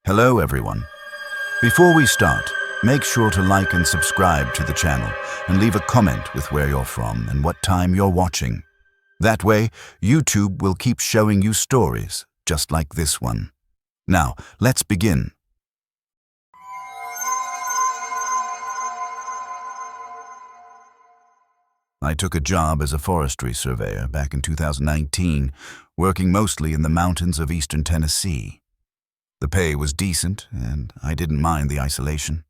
Hello everyone. Before we start, make sure to like and subscribe to the channel and leave a comment with where you're from and what time you're watching. That way, YouTube will keep showing you stories just like this one. Now, let's begin. I took a job as a forestry surveyor back in 2019, working mostly in the mountains of eastern Tennessee. The pay was decent, and I didn't mind the isolation.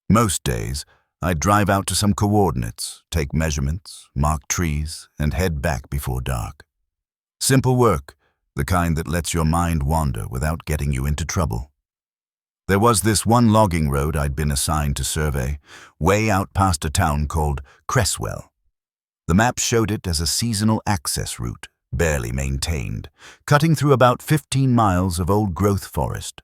Most days, I'd drive out to some coordinates, take measurements, mark trees, and head back before dark. Simple work, the kind that lets your mind wander without getting you into trouble. There was this one logging road I'd been assigned to survey, way out past a town called Cresswell. The map showed it as a seasonal access route, barely maintained, cutting through about 15 miles of old-growth forest.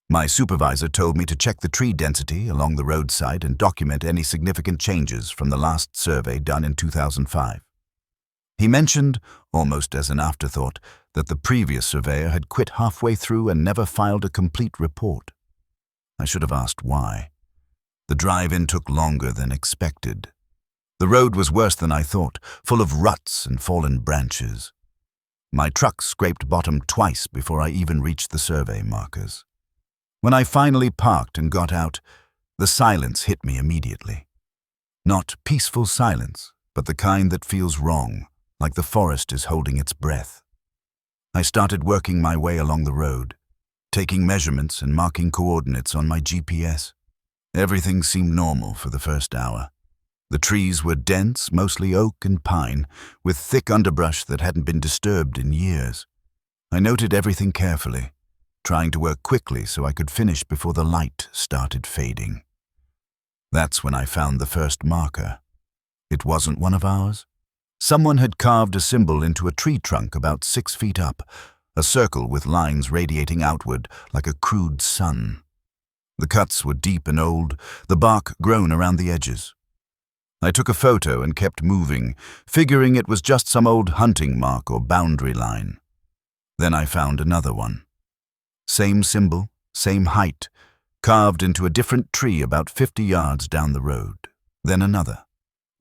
My supervisor told me to check the tree density along the roadside and document any significant changes from the last survey done in 2005. He mentioned, almost as an afterthought, that the previous surveyor had quit halfway through and never filed a complete report. I should have asked why. The drive-in took longer than expected. The road was worse than I thought, full of ruts and fallen branches. My truck scraped bottom twice before I even reached the survey markers. When I finally parked and got out, the silence hit me immediately. Not peaceful silence, but the kind that feels wrong, like the forest is holding its breath. I started working my way along the road, taking measurements and marking coordinates on my GPS. Everything seemed normal for the first hour. The trees were dense, mostly oak and pine, with thick underbrush that hadn't been disturbed in years. I noted everything carefully, trying to work quickly so I could finish before the light started fading. That's when I found the first marker. It wasn't one of ours. Someone had carved a symbol into a tree trunk about 6 feet up, a circle with lines radiating outward like a crude sun. The cuts were deep and old, the bark grown around the edges. I took a photo and kept moving, figuring it was just some old hunting mark or boundary line. Then I found another one. Same symbol, same height, carved into a different tree about 50 yards down the road. Then another.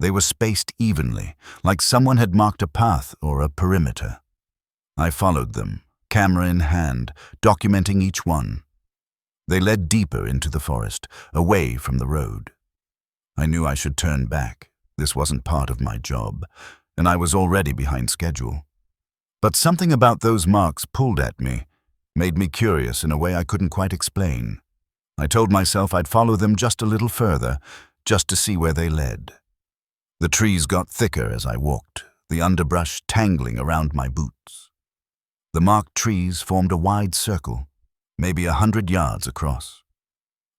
They were spaced evenly, like someone had marked a path or a perimeter. I followed them, camera in hand, documenting each one. They led deeper into the forest, away from the road. I knew I should turn back. This wasn't part of my job, and I was already behind schedule. But something about those marks pulled at me, made me curious in a way I couldn't quite explain. I told myself I'd follow them just a little further, just to see where they led. The trees got thicker as I walked, the underbrush tangling around my boots. The marked trees formed a wide circle, maybe 100 yards across.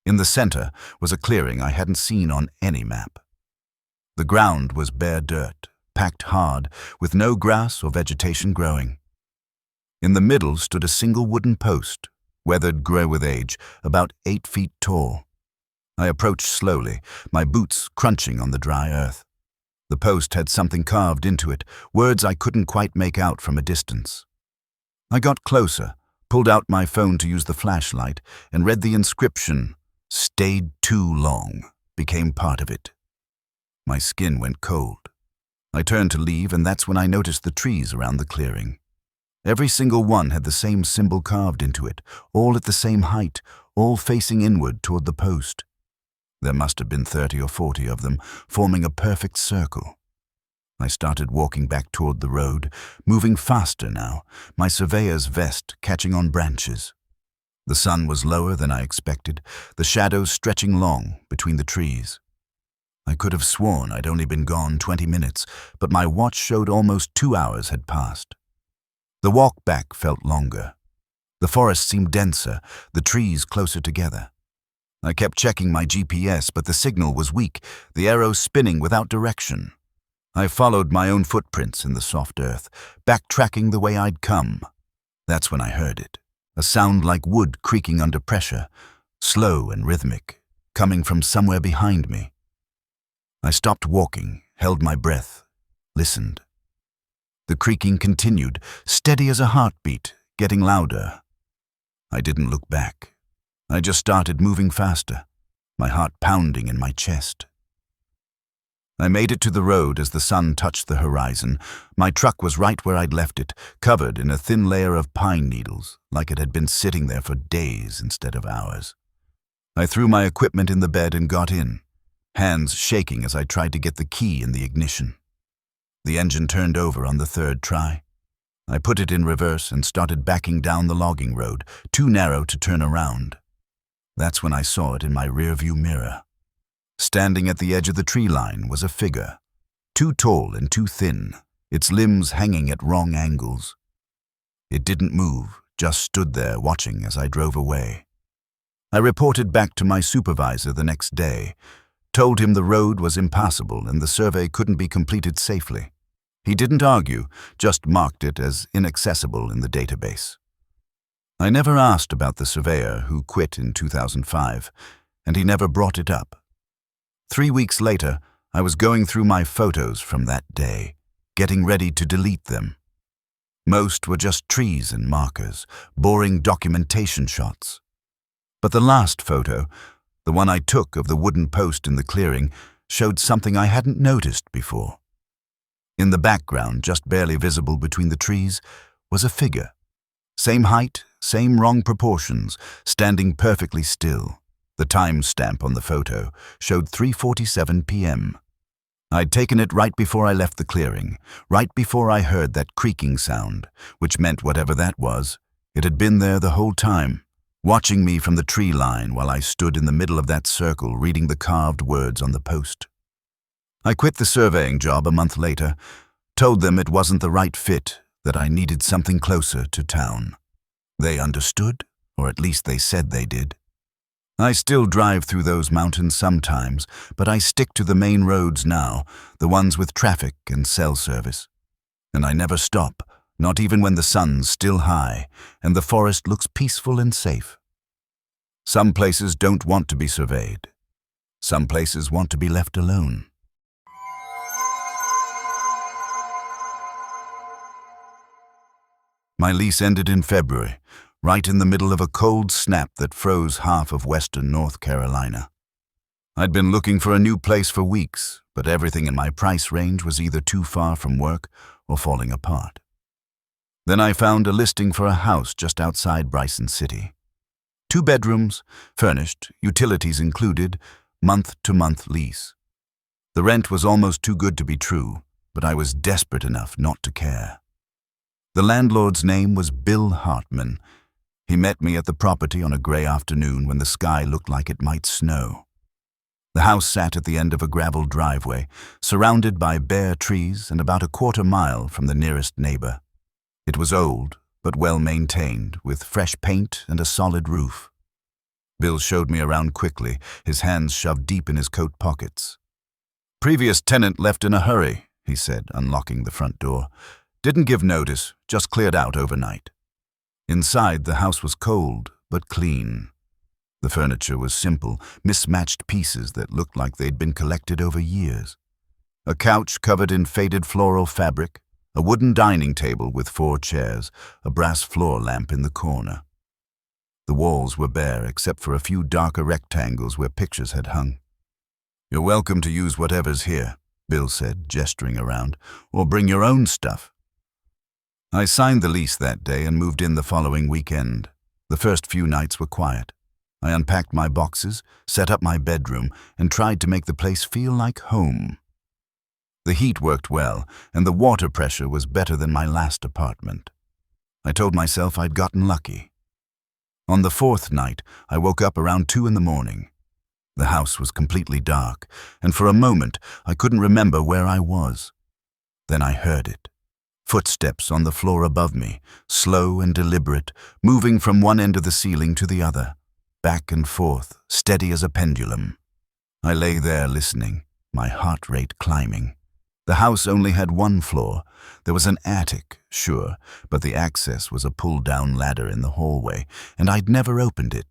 In the center was a clearing I hadn't seen on any map. The ground was bare dirt, packed hard, with no grass or vegetation growing. In the middle stood a single wooden post, weathered gray with age, about 8 feet tall. I approached slowly, my boots crunching on the dry earth. The post had something carved into it, words I couldn't quite make out from a distance. I got closer, pulled out my phone to use the flashlight, and read the inscription, "Stayed too long," became part of it. My skin went cold. I turned to leave, and that's when I noticed the trees around the clearing. Every single one had the same symbol carved into it, all at the same height, all facing inward toward the post. There must have been 30 or 40 of them, forming a perfect circle. I started walking back toward the road, moving faster now, my surveyor's vest catching on branches. The sun was lower than I expected, the shadows stretching long between the trees. I could have sworn I'd only been gone 20 minutes, but my watch showed almost 2 hours had passed. The walk back felt longer. The forest seemed denser, the trees closer together. I kept checking my GPS, but the signal was weak, the arrow spinning without direction. I followed my own footprints in the soft earth, backtracking the way I'd come. That's when I heard it. A sound like wood creaking under pressure, slow and rhythmic, coming from somewhere behind me. I stopped walking, held my breath, listened. The creaking continued, steady as a heartbeat, getting louder. I didn't look back. I just started moving faster, my heart pounding in my chest. I made it to the road as the sun touched the horizon. My truck was right where I'd left it, covered in a thin layer of pine needles, like it had been sitting there for days instead of hours. I threw my equipment in the bed and got in, hands shaking as I tried to get the key in the ignition. The engine turned over on the third try. I put it in reverse and started backing down the logging road, too narrow to turn around. That's when I saw it in my rearview mirror. Standing at the edge of the tree line was a figure, too tall and too thin, its limbs hanging at wrong angles. It didn't move, just stood there watching as I drove away. I reported back to my supervisor the next day, told him the road was impassable and the survey couldn't be completed safely. He didn't argue, just marked it as inaccessible in the database. I never asked about the surveyor who quit in 2005, and he never brought it up. 3 weeks later, I was going through my photos from that day, getting ready to delete them. Most were just trees and markers, boring documentation shots. But the last photo, the one I took of the wooden post in the clearing, showed something I hadn't noticed before. In the background, just barely visible between the trees, was a figure. Same height, same wrong proportions, standing perfectly still. The time stamp on the photo showed 3:47 p.m. I'd taken it right before I left the clearing, right before I heard that creaking sound, which meant whatever that was, it had been there the whole time, watching me from the tree line while I stood in the middle of that circle reading the carved words on the post. I quit the surveying job a month later, told them it wasn't the right fit, that I needed something closer to town. They understood, or at least they said they did. I still drive through those mountains sometimes, but I stick to the main roads now, the ones with traffic and cell service. And I never stop, not even when the sun's still high and the forest looks peaceful and safe. Some places don't want to be surveyed. Some places want to be left alone. My lease ended in February, right in the middle of a cold snap that froze half of western North Carolina. I'd been looking for a new place for weeks, but everything in my price range was either too far from work or falling apart. Then I found a listing for a house just outside Bryson City. 2 bedrooms, furnished, utilities included, month-to-month lease. The rent was almost too good to be true, but I was desperate enough not to care. The landlord's name was Bill Hartman. He met me at the property on a gray afternoon when the sky looked like it might snow. The house sat at the end of a gravel driveway, surrounded by bare trees and about a quarter mile from the nearest neighbor. It was old, but well maintained, with fresh paint and a solid roof. Bill showed me around quickly, his hands shoved deep in his coat pockets. "Previous tenant left in a hurry," he said, unlocking the front door. "Didn't give notice, just cleared out overnight." Inside, the house was cold, but clean. The furniture was simple, mismatched pieces that looked like they'd been collected over years. A couch covered in faded floral fabric, a wooden dining table with 4 chairs, a brass floor lamp in the corner. The walls were bare except for a few darker rectangles where pictures had hung. "You're welcome to use whatever's here," Bill said, gesturing around, "or bring your own stuff." I signed the lease that day and moved in the following weekend. The first few nights were quiet. I unpacked my boxes, set up my bedroom, and tried to make the place feel like home. The heat worked well, and the water pressure was better than my last apartment. I told myself I'd gotten lucky. On the 4th night, I woke up around 2 in the morning. The house was completely dark, and for a moment, I couldn't remember where I was. Then I heard it. Footsteps on the floor above me, slow and deliberate, moving from one end of the ceiling to the other, back and forth, steady as a pendulum. I lay there listening, my heart rate climbing. The house only had 1 floor. There was an attic, sure, but the access was a pull-down ladder in the hallway, and I'd never opened it.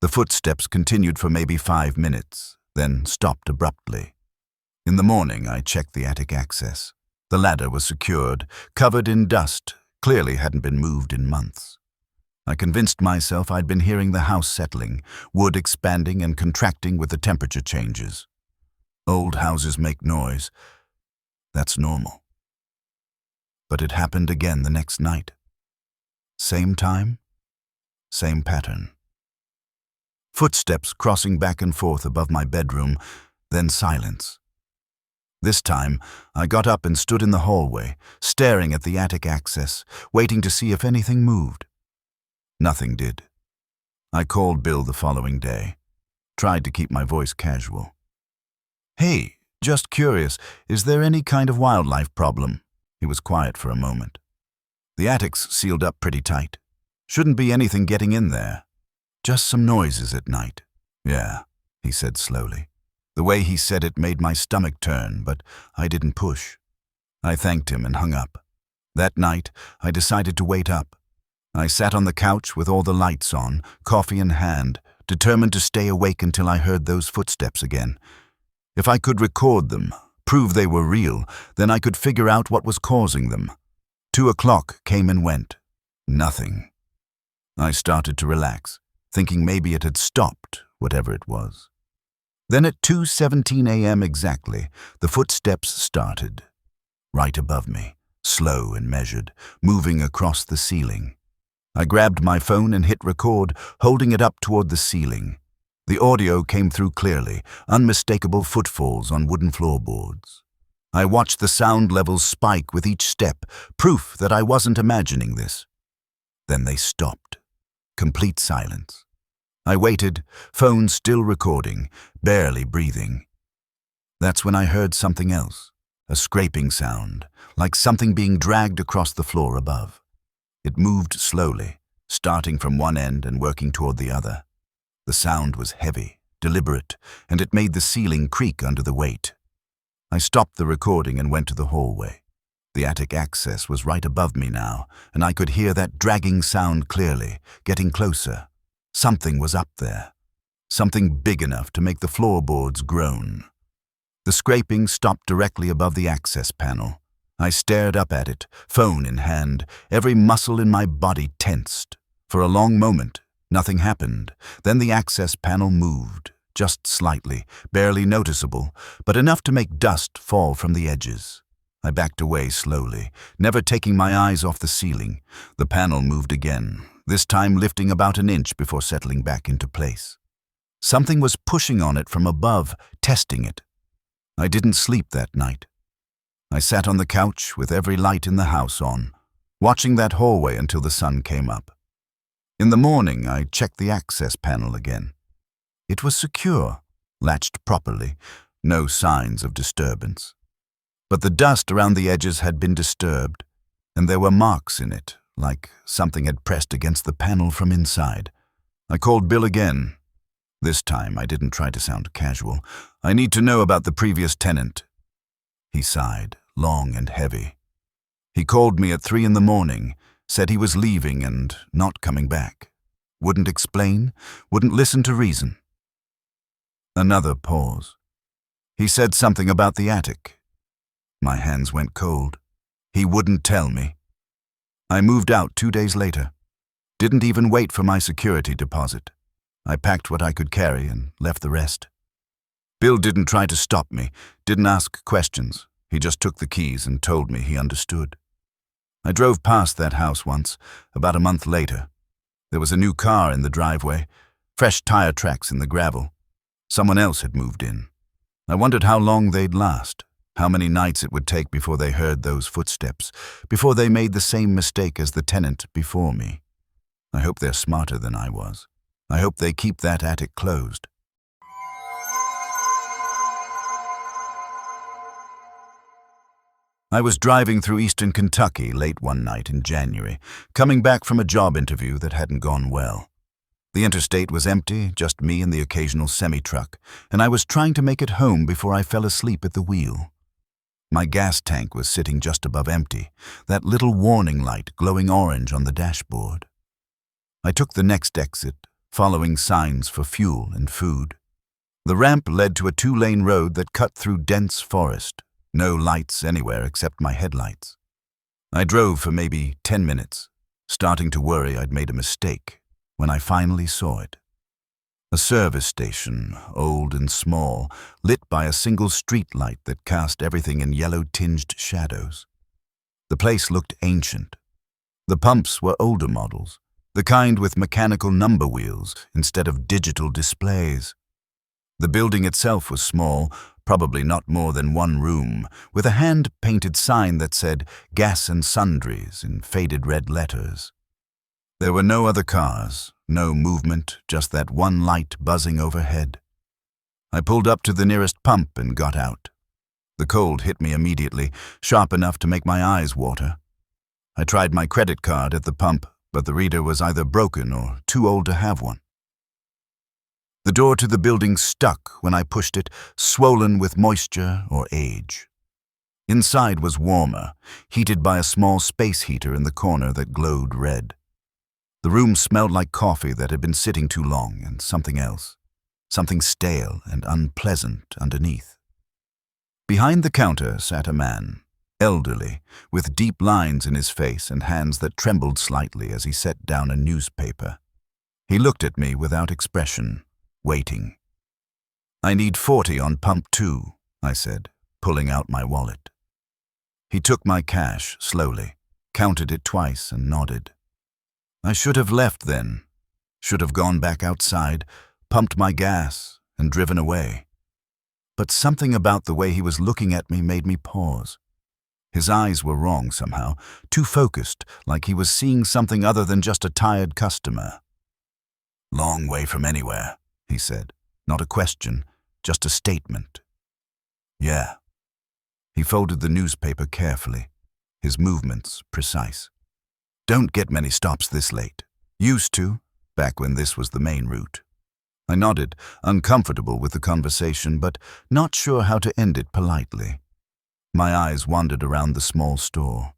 The footsteps continued for maybe 5 minutes, then stopped abruptly. In the morning, I checked the attic access. The ladder was secured, covered in dust, clearly hadn't been moved in months. I convinced myself I'd been hearing the house settling, wood expanding and contracting with the temperature changes. Old houses make noise. That's normal. But it happened again the next night. Same time, same pattern. Footsteps crossing back and forth above my bedroom, then silence. This time, I got up and stood in the hallway, staring at the attic access, waiting to see if anything moved. Nothing did. I called Bill the following day, tried to keep my voice casual. "Hey, just curious, is there any kind of wildlife problem?" He was quiet for a moment. "The attic's sealed up pretty tight. Shouldn't be anything getting in there. Just some noises at night." "Yeah," he said slowly. The way he said it made my stomach turn, but I didn't push. I thanked him and hung up. That night, I decided to wait up. I sat on the couch with all the lights on, coffee in hand, determined to stay awake until I heard those footsteps again. If I could record them, prove they were real, then I could figure out what was causing them. 2 o'clock came and went. Nothing. I started to relax, thinking maybe it had stopped, whatever it was. Then at 2:17 a.m. exactly, the footsteps started. Right above me, slow and measured, moving across the ceiling. I grabbed my phone and hit record, holding it up toward the ceiling. The audio came through clearly, unmistakable footfalls on wooden floorboards. I watched the sound levels spike with each step, proof that I wasn't imagining this. Then they stopped. Complete silence. I waited, phone still recording, barely breathing. That's when I heard something else, a scraping sound, like something being dragged across the floor above. It moved slowly, starting from one end and working toward the other. The sound was heavy, deliberate, and it made the ceiling creak under the weight. I stopped the recording and went to the hallway. The attic access was right above me now, and I could hear that dragging sound clearly, getting closer. Something was up there. Something big enough to make the floorboards groan. The scraping stopped directly above the access panel. I stared up at it, phone in hand, every muscle in my body tensed. For a long moment, nothing happened. Then the access panel moved, just slightly, barely noticeable, but enough to make dust fall from the edges. I backed away slowly, never taking my eyes off the ceiling. The panel moved again, this time lifting about an inch before settling back into place. Something was pushing on it from above, testing it. I didn't sleep that night. I sat on the couch with every light in the house on, watching that hallway until the sun came up. In the morning, I checked the access panel again. It was secure, latched properly, no signs of disturbance. But the dust around the edges had been disturbed, and there were marks in it, like something had pressed against the panel from inside. I called Bill again. This time, I didn't try to sound casual. "I need to know about the previous tenant." He sighed, long and heavy. He called me at 3 in the morning, said he was leaving and not coming back. Wouldn't explain, wouldn't listen to reason. Another pause. He said something about the attic. My hands went cold. He wouldn't tell me. I moved out 2 days later. Didn't even wait for my security deposit. I packed what I could carry and left the rest. Bill didn't try to stop me, didn't ask questions. He just took the keys and told me he understood. I drove past that house once, about a month later. There was a new car in the driveway, fresh tire tracks in the gravel. Someone else had moved in. I wondered how long they'd last, how many nights it would take before they heard those footsteps, before they made the same mistake as the tenant before me. I hope they're smarter than I was. I hope they keep that attic closed. I was driving through eastern Kentucky late one night in January, coming back from a job interview that hadn't gone well. The interstate was empty, just me and the occasional semi-truck, and I was trying to make it home before I fell asleep at the wheel. My gas tank was sitting just above empty, that little warning light glowing orange on the dashboard. I took the next exit, following signs for fuel and food. The ramp led to a 2-lane road that cut through dense forest. No lights anywhere except my headlights. I drove for maybe 10 minutes, starting to worry I'd made a mistake when I finally saw it. A service station, old and small, lit by a single street light that cast everything in yellow-tinged shadows. The place looked ancient. The pumps were older models, the kind with mechanical number wheels instead of digital displays. The building itself was small, probably not more than one room, with a hand-painted sign that said Gas and Sundries in faded red letters. There were no other cars, no movement, just that one light buzzing overhead. I pulled up to the nearest pump and got out. The cold hit me immediately, sharp enough to make my eyes water. I tried my credit card at the pump, but the reader was either broken or too old to have one. The door to the building stuck when I pushed it, swollen with moisture or age. Inside was warmer, heated by a small space heater in the corner that glowed red. The room smelled like coffee that had been sitting too long and something else, something stale and unpleasant underneath. Behind the counter sat a man, elderly, with deep lines in his face and hands that trembled slightly as he set down a newspaper. He looked at me without expression, waiting. "I need 40 on pump 2, I said, pulling out my wallet. He took my cash slowly, counted it twice and nodded. I should have left then, should have gone back outside, pumped my gas, and driven away. But something about the way he was looking at me made me pause. His eyes were wrong somehow, too focused, like he was seeing something other than just a tired customer. "Long way from anywhere," he said. Not a question, just a statement. "Yeah." He folded the newspaper carefully, his movements precise. "Don't get many stops this late. Used to, back when this was the main route." I nodded, uncomfortable with the conversation, but not sure how to end it politely. My eyes wandered around the small store.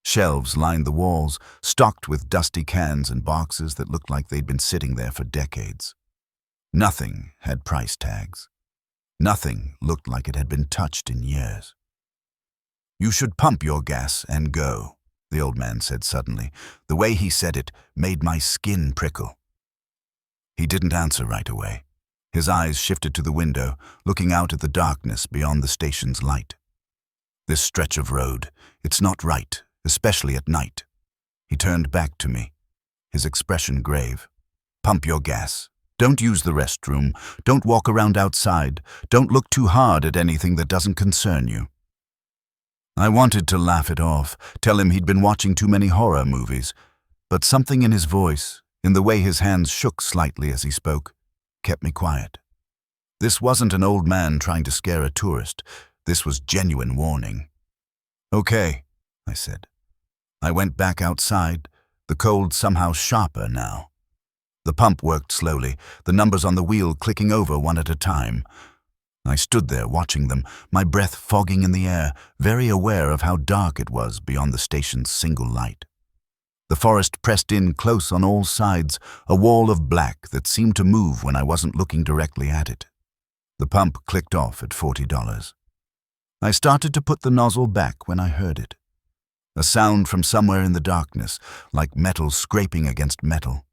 Shelves lined the walls, stocked with dusty cans and boxes that looked like they'd been sitting there for decades. Nothing had price tags. Nothing looked like it had been touched in years. "You should pump your gas and go," the old man said suddenly. The way he said it made my skin prickle. He didn't answer right away. His eyes shifted to the window, looking out at the darkness beyond the station's light. "This stretch of road, it's not right, especially at night." He turned back to me, his expression grave. "Pump your gas. Don't use the restroom. Don't walk around outside. Don't look too hard at anything that doesn't concern you." I wanted to laugh it off, tell him he'd been watching too many horror movies, but something in his voice, in the way his hands shook slightly as he spoke, kept me quiet. This wasn't an old man trying to scare a tourist. This was genuine warning. "Okay," I said. I went back outside, the cold somehow sharper now. The pump worked slowly, the numbers on the wheel clicking over one at a time. I stood there watching them, my breath fogging in the air, very aware of how dark it was beyond the station's single light. The forest pressed in close on all sides, a wall of black that seemed to move when I wasn't looking directly at it. The pump clicked off at $40. I started to put the nozzle back when I heard it. A sound from somewhere in the darkness, like metal scraping against metal.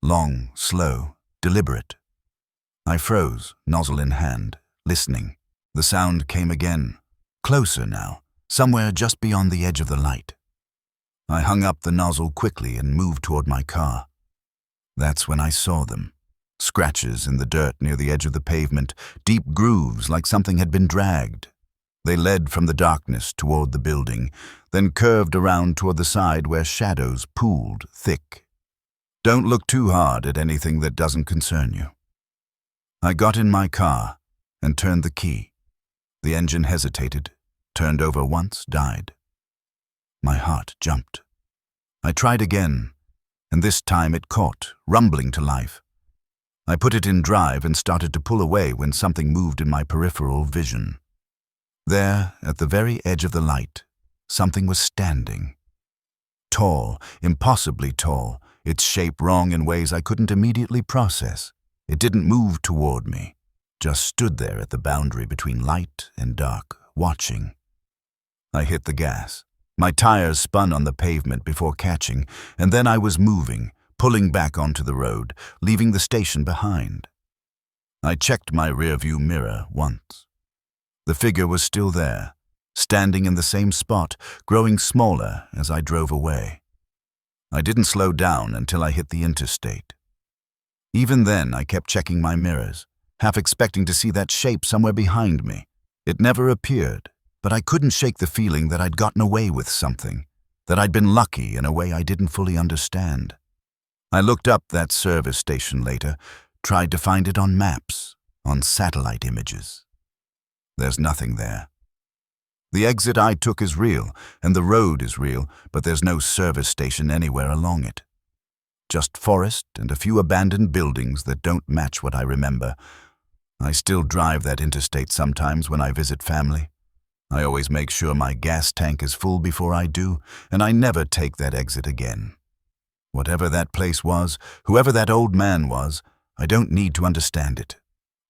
Long, slow, deliberate. I froze, nozzle in hand, listening. The sound came again, closer now, somewhere just beyond the edge of the light. I hung up the nozzle quickly and moved toward my car. That's when I saw them. Scratches in the dirt near the edge of the pavement, deep grooves like something had been dragged. They led from the darkness toward the building, then curved around toward the side where shadows pooled thick. Don't look too hard at anything that doesn't concern you. I got in my car and turned the key. The engine hesitated, turned over once, died. My heart jumped. I tried again, and this time it caught, rumbling to life. I put it in drive and started to pull away when something moved in my peripheral vision. There, at the very edge of the light, something was standing. Tall, impossibly tall, its shape wrong in ways I couldn't immediately process. It didn't move toward me, just stood there at the boundary between light and dark, watching. I hit the gas. My tires spun on the pavement before catching, and then I was moving, pulling back onto the road, leaving the station behind. I checked my rearview mirror once. The figure was still there, standing in the same spot, growing smaller as I drove away. I didn't slow down until I hit the interstate. Even then, I kept checking my mirrors, half expecting to see that shape somewhere behind me. It never appeared, but I couldn't shake the feeling that I'd gotten away with something, that I'd been lucky in a way I didn't fully understand. I looked up that service station later, tried to find it on maps, on satellite images. There's nothing there. The exit I took is real, and the road is real, but there's no service station anywhere along it. Just forest and a few abandoned buildings that don't match what I remember. I still drive that interstate sometimes when I visit family. I always make sure my gas tank is full before I do, and I never take that exit again. Whatever that place was, whoever that old man was, I don't need to understand it.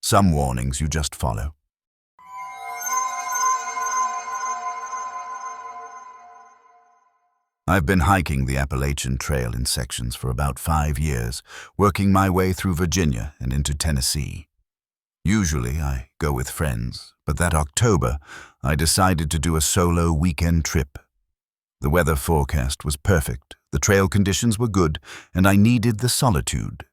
Some warnings you just follow. I've been hiking the Appalachian Trail in sections for about 5 years, working my way through Virginia and into Tennessee. Usually I go with friends, but that October I decided to do a solo weekend trip. The weather forecast was perfect, the trail conditions were good, and I needed the solitude.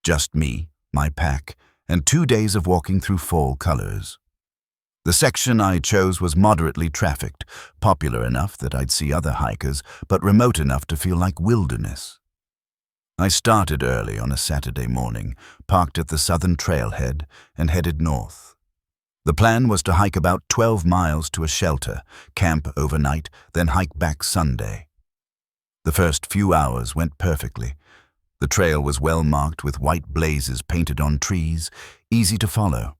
Just me, my pack, and 2 days of walking through fall colors. The section I chose was moderately trafficked, popular enough that I'd see other hikers, but remote enough to feel like wilderness. I started early on a Saturday morning, parked at the southern trailhead, and headed north. The plan was to hike about 12 miles to a shelter, camp overnight, then hike back Sunday. The first few hours went perfectly. The trail was well marked with white blazes painted on trees, easy to follow.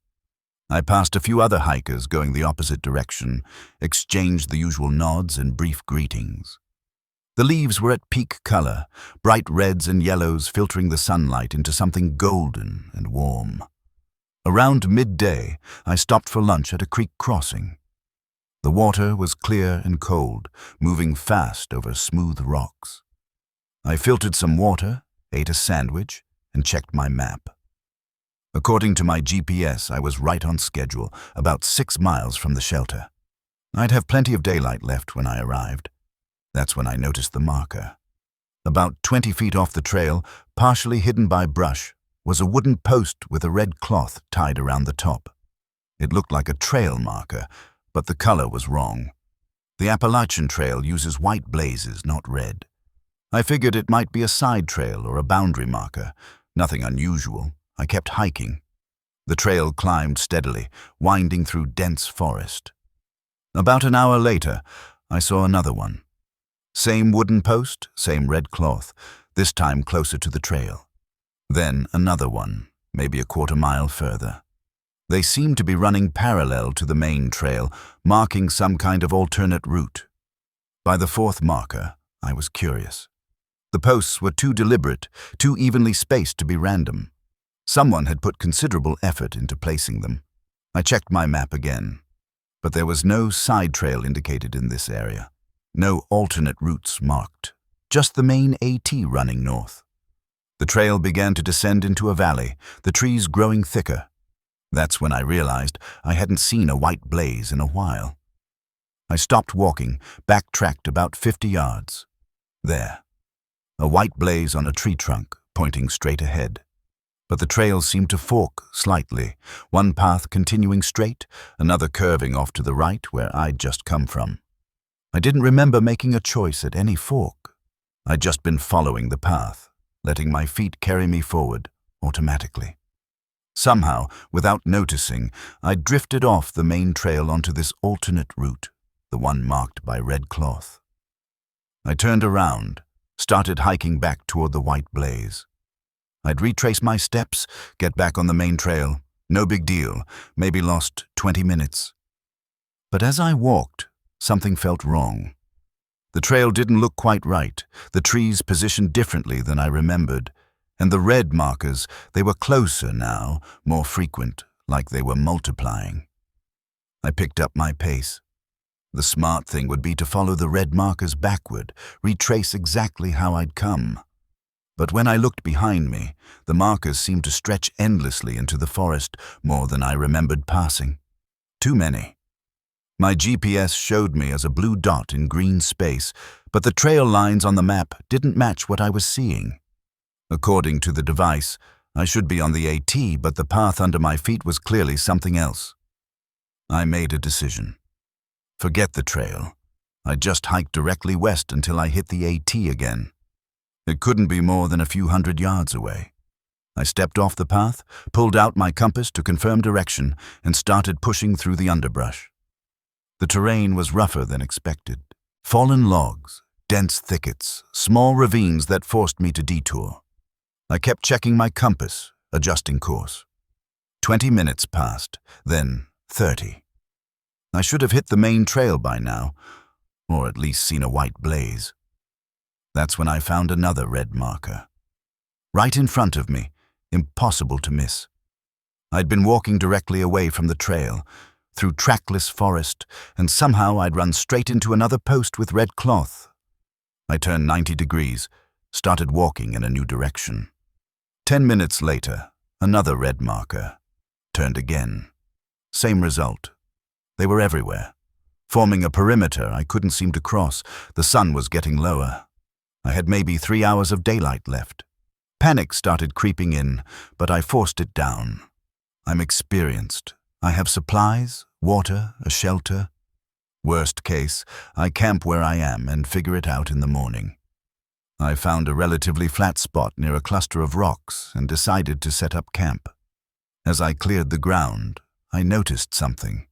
I passed a few other hikers going the opposite direction, exchanged the usual nods and brief greetings. The leaves were at peak color, bright reds and yellows filtering the sunlight into something golden and warm. Around midday, I stopped for lunch at a creek crossing. The water was clear and cold, moving fast over smooth rocks. I filtered some water, ate a sandwich, and checked my map. According to my GPS, I was right on schedule, about 6 miles from the shelter. I'd have plenty of daylight left when I arrived. That's when I noticed the marker. About 20 feet off the trail, partially hidden by brush, was a wooden post with a red cloth tied around the top. It looked like a trail marker, but the color was wrong. The Appalachian Trail uses white blazes, not red. I figured it might be a side trail or a boundary marker, nothing unusual. I kept hiking. The trail climbed steadily, winding through dense forest. About an hour later, I saw another one. Same wooden post, same red cloth, this time closer to the trail. Then another one, maybe a quarter mile further. They seemed to be running parallel to the main trail, marking some kind of alternate route. By the fourth marker, I was curious. The posts were too deliberate, too evenly spaced to be random. Someone had put considerable effort into placing them. I checked my map again, but there was no side trail indicated in this area. No alternate routes marked, just the main AT running north. The trail began to descend into a valley, the trees growing thicker. That's when I realized I hadn't seen a white blaze in a while. I stopped walking, backtracked about 50 yards. There, a white blaze on a tree trunk, pointing straight ahead. But the trail seemed to fork slightly, one path continuing straight, another curving off to the right where I'd just come from. I didn't remember making a choice at any fork. I'd just been following the path, letting my feet carry me forward automatically. Somehow, without noticing, I drifted off the main trail onto this alternate route, the one marked by red cloth. I turned around, started hiking back toward the white blaze. I'd retrace my steps, get back on the main trail. No big deal, maybe lost 20 minutes. But as I walked, something felt wrong. The trail didn't look quite right, the trees positioned differently than I remembered, and the red markers, they were closer now, more frequent, like they were multiplying. I picked up my pace. The smart thing would be to follow the red markers backward, retrace exactly how I'd come. But when I looked behind me, the markers seemed to stretch endlessly into the forest, more than I remembered passing. Too many. My GPS showed me as a blue dot in green space, but the trail lines on the map didn't match what I was seeing. According to the device, I should be on the AT, but the path under my feet was clearly something else. I made a decision. Forget the trail. I just hiked directly west until I hit the AT again. It couldn't be more than a few hundred yards away. I stepped off the path, pulled out my compass to confirm direction, and started pushing through the underbrush. The terrain was rougher than expected. Fallen logs, dense thickets, small ravines that forced me to detour. I kept checking my compass, adjusting course. 20 minutes passed, then 30. I should have hit the main trail by now, or at least seen a white blaze. That's when I found another red marker. Right in front of me, impossible to miss. I'd been walking directly away from the trail, through trackless forest, and somehow I'd run straight into another post with red cloth. I turned 90 degrees, started walking in a new direction. 10 minutes later, another red marker. Turned again. Same result. They were everywhere, forming a perimeter I couldn't seem to cross. The sun was getting lower. I had maybe 3 hours of daylight left. Panic started creeping in, but I forced it down. I'm experienced. I have supplies, water, a shelter. Worst case, I camp where I am and figure it out in the morning. I found a relatively flat spot near a cluster of rocks and decided to set up camp. As I cleared the ground, I noticed something.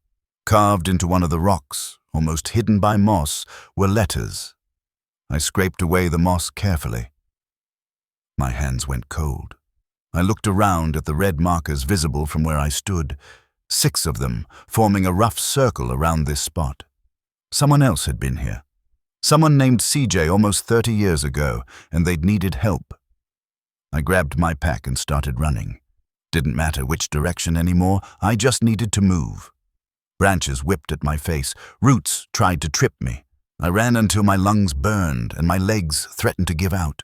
Carved into one of the rocks, almost hidden by moss, were letters. I scraped away the moss carefully. My hands went cold. I looked around at the red markers visible from where I stood, 6 of them forming a rough circle around this spot. Someone else had been here. Someone named CJ almost 30 years ago, and they'd needed help. I grabbed my pack and started running. Didn't matter which direction anymore, I just needed to move. Branches whipped at my face, roots tried to trip me. I ran until my lungs burned and my legs threatened to give out.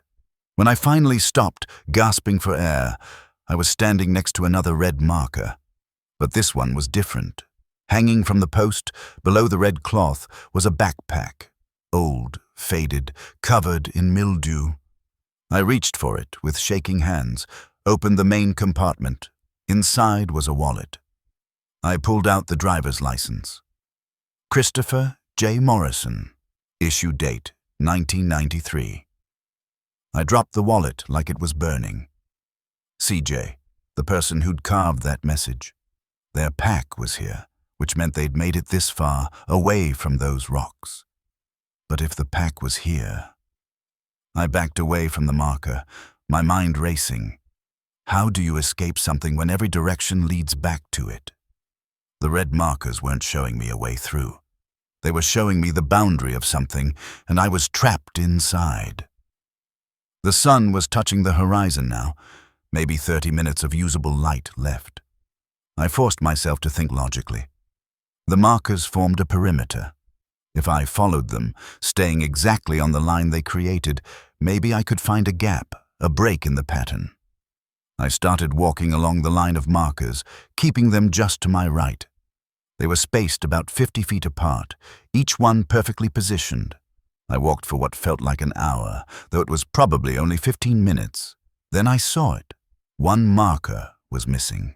When I finally stopped, gasping for air, I was standing next to another red marker. But this one was different. Hanging from the post, below the red cloth, was a backpack. Old, faded, covered in mildew. I reached for it with shaking hands, opened the main compartment. Inside was a wallet. I pulled out the driver's license. Christopher J. Morrison. Issue date, 1993. I dropped the wallet like it was burning. CJ, the person who'd carved that message. Their pack was here, which meant they'd made it this far, away from those rocks. But if the pack was here... I backed away from the marker, my mind racing. How do you escape something when every direction leads back to it? The red markers weren't showing me a way through. They were showing me the boundary of something, and I was trapped inside. The sun was touching the horizon now, maybe 30 minutes of usable light left. I forced myself to think logically. The markers formed a perimeter. If I followed them, staying exactly on the line they created, maybe I could find a gap, a break in the pattern. I started walking along the line of markers, keeping them just to my right. They were spaced about 50 feet apart, each one perfectly positioned. I walked for what felt like an hour, though it was probably only 15 minutes. Then I saw it. One marker was missing.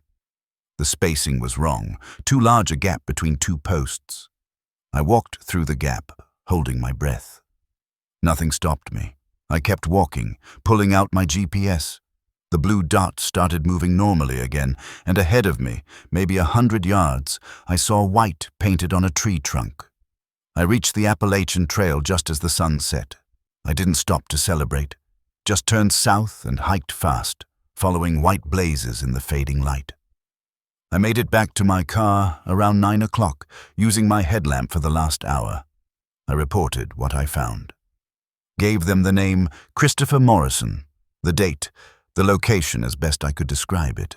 The spacing was wrong, too large a gap between 2 posts. I walked through the gap, holding my breath. Nothing stopped me. I kept walking, pulling out my GPS. The blue dot started moving normally again, and ahead of me, maybe 100 yards, I saw white painted on a tree trunk. I reached the Appalachian trail just as the sun set. I didn't stop to celebrate, just turned south and hiked fast, following white blazes in the fading light. I made it back to my car around 9 o'clock, using my headlamp for the last hour. I reported what I found. Gave them the name Christopher Morrison, the date, the location as best I could describe it.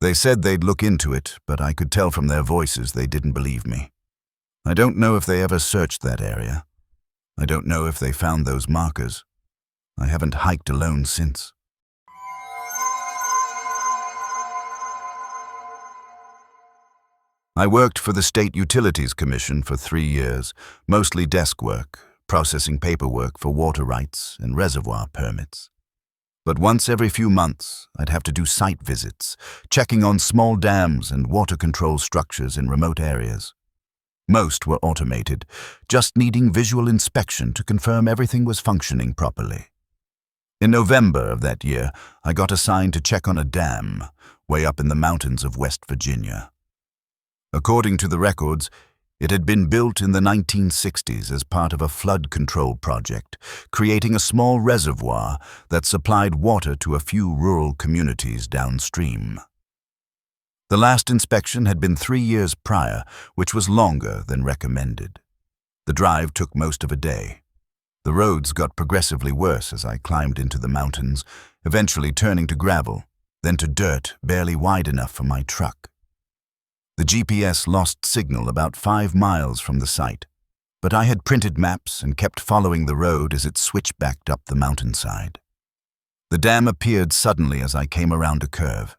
They said they'd look into it, but I could tell from their voices they didn't believe me. I don't know if they ever searched that area. I don't know if they found those markers. I haven't hiked alone since. I worked for the State Utilities Commission for 3 years, mostly desk work, processing paperwork for water rights and reservoir permits. But once every few months, I'd have to do site visits, checking on small dams and water control structures in remote areas. Most were automated, just needing visual inspection to confirm everything was functioning properly. In November of that year, I got assigned to check on a dam way up in the mountains of West Virginia. According to the records, it had been built in the 1960s as part of a flood control project, creating a small reservoir that supplied water to a few rural communities downstream. The last inspection had been 3 years prior, which was longer than recommended. The drive took most of a day. The roads got progressively worse as I climbed into the mountains, eventually turning to gravel, then to dirt barely wide enough for my truck. The GPS lost signal about 5 miles from the site, but I had printed maps and kept following the road as it switchbacked up the mountainside. The dam appeared suddenly as I came around a curve.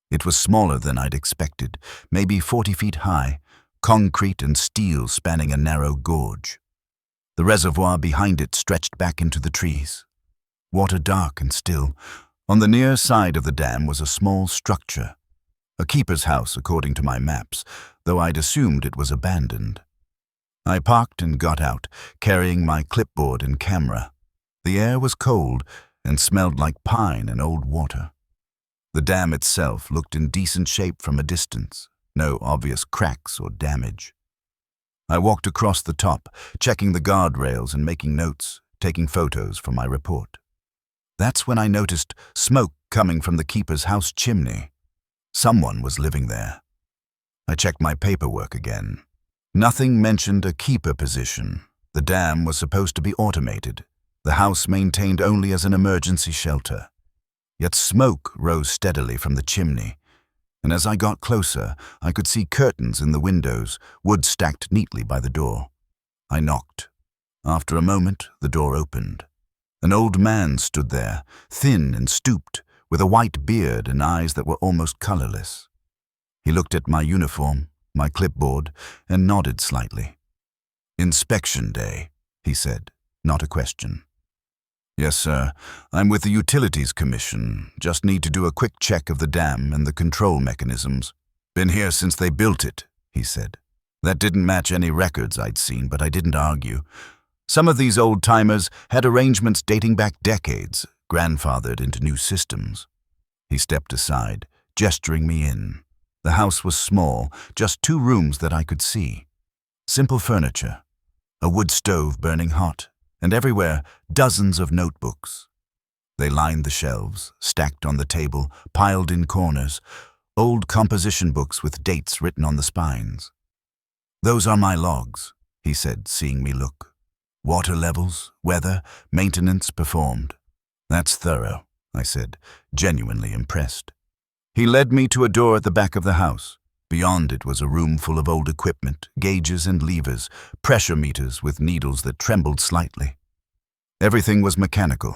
It was smaller than I'd expected, maybe 40 feet high, concrete and steel spanning a narrow gorge. The reservoir behind it stretched back into the trees. Water dark and still. On the near side of the dam was a small structure. A keeper's house, according to my maps, though I'd assumed it was abandoned. I parked and got out, carrying my clipboard and camera. The air was cold and smelled like pine and old water. The dam itself looked in decent shape from a distance, no obvious cracks or damage. I walked across the top, checking the guardrails and making notes, taking photos for my report. That's when I noticed smoke coming from the keeper's house chimney. Someone was living there. I checked my paperwork again. Nothing mentioned a keeper position. The dam was supposed to be automated, the house maintained only as an emergency shelter. Yet smoke rose steadily from the chimney, and as I got closer, I could see curtains in the windows, wood stacked neatly by the door. I knocked. After a moment, the door opened. An old man stood there, thin and stooped, with a white beard and eyes that were almost colorless. He looked at my uniform, my clipboard, and nodded slightly. "Inspection day," he said, not a question. "Yes, sir. I'm with the Utilities Commission. Just need to do a quick check of the dam and the control mechanisms. Been here since they built it," he said. That didn't match any records I'd seen, but I didn't argue. Some of these old-timers had arrangements dating back decades, grandfathered into new systems. He stepped aside, gesturing me in. The house was small, just 2 rooms that I could see. Simple furniture, a wood stove burning hot, and everywhere dozens of notebooks. They lined the shelves, stacked on the table, piled in corners, old composition books with dates written on the spines. "Those are my logs," he said, seeing me look. "Water levels, weather, maintenance performed." "That's thorough," I said, genuinely impressed. He led me to a door at the back of the house. Beyond it was a room full of old equipment, gauges and levers, pressure meters with needles that trembled slightly. Everything was mechanical.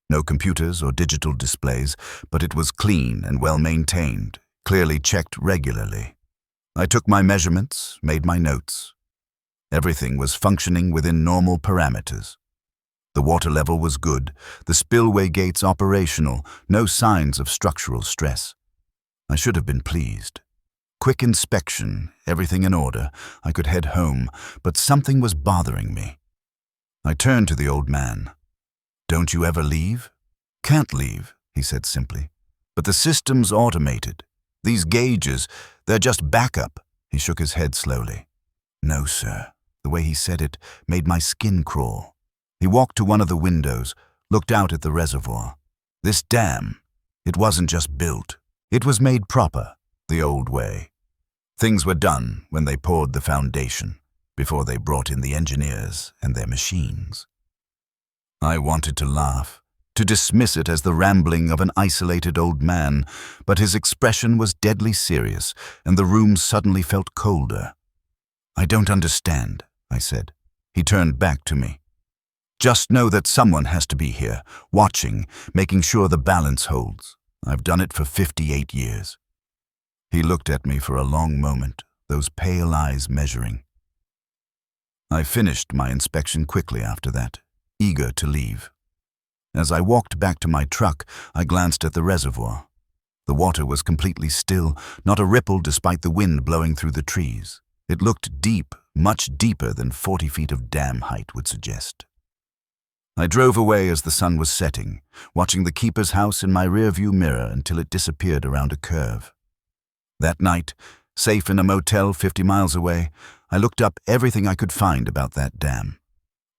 No computers or digital displays, but it was clean and well-maintained, clearly checked regularly. I took my measurements, made my notes. Everything was functioning within normal parameters. The water level was good, the spillway gates operational, no signs of structural stress. I should have been pleased. Quick inspection, everything in order. I could head home, but something was bothering me. I turned to the old man. "Don't you ever leave?" "Can't leave," he said simply. "But the system's automated. These gauges, they're just backup." He shook his head slowly. "No, sir." The way he said it made my skin crawl. He walked to one of the windows, looked out at the reservoir. This dam, it wasn't just built. It was made proper, the old way. Things were done when they poured the foundation, before they brought in the engineers and their machines. I wanted to laugh, to dismiss it as the rambling of an isolated old man, but his expression was deadly serious, and the room suddenly felt colder. "I don't understand," I said. He turned back to me. "Just know that someone has to be here, watching, making sure the balance holds. I've done it for 58 years. He looked at me for a long moment, those pale eyes measuring. I finished my inspection quickly after that, eager to leave. As I walked back to my truck, I glanced at the reservoir. The water was completely still, not a ripple despite the wind blowing through the trees. It looked deep, much deeper than 40 feet of dam height would suggest. I drove away as the sun was setting, watching the keeper's house in my rearview mirror until it disappeared around a curve. That night, safe in a motel 50 miles away, I looked up everything I could find about that dam.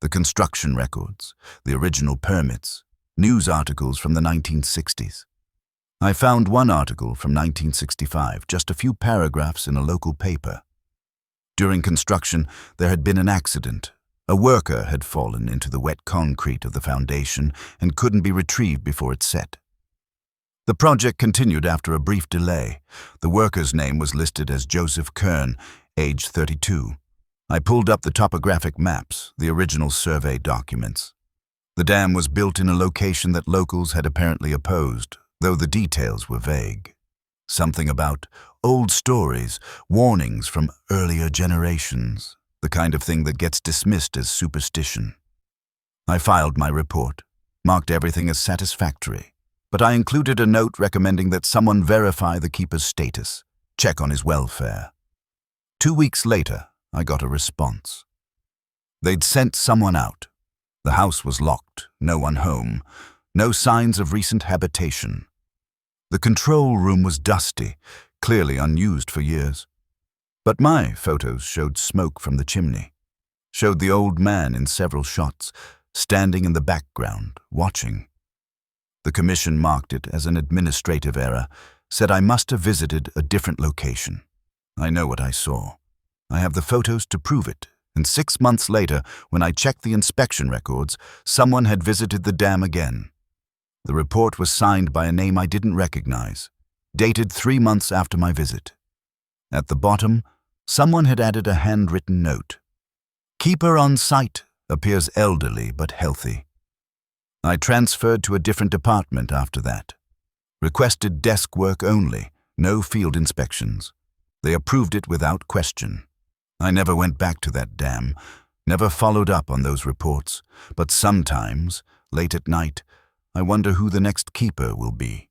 The construction records, the original permits, news articles from the 1960s. I found one article from 1965, just a few paragraphs in a local paper. During construction, there had been an accident. A worker had fallen into the wet concrete of the foundation and couldn't be retrieved before it set. The project continued after a brief delay. The worker's name was listed as Joseph Kern, age 32. I pulled up the topographic maps, the original survey documents. The dam was built in a location that locals had apparently opposed, though the details were vague. Something about old stories, warnings from earlier generations, the kind of thing that gets dismissed as superstition. I filed my report, marked everything as satisfactory, but I included a note recommending that someone verify the keeper's status, check on his welfare. 2 weeks later, I got a response. They'd sent someone out. The house was locked, no one home, no signs of recent habitation. The control room was dusty, clearly unused for years. But my photos showed smoke from the chimney, showed the old man in several shots, standing in the background, watching. The commission marked it as an administrative error, said I must have visited a different location. I know what I saw. I have the photos to prove it, and 6 months later, when I checked the inspection records, someone had visited the dam again. The report was signed by a name I didn't recognize, dated 3 months after my visit. At the bottom, someone had added a handwritten note. Keeper on site, appears elderly but healthy. I transferred to a different department after that. Requested desk work only, no field inspections. They approved it without question. I never went back to that dam, never followed up on those reports, but sometimes, late at night, I wonder who the next keeper will be.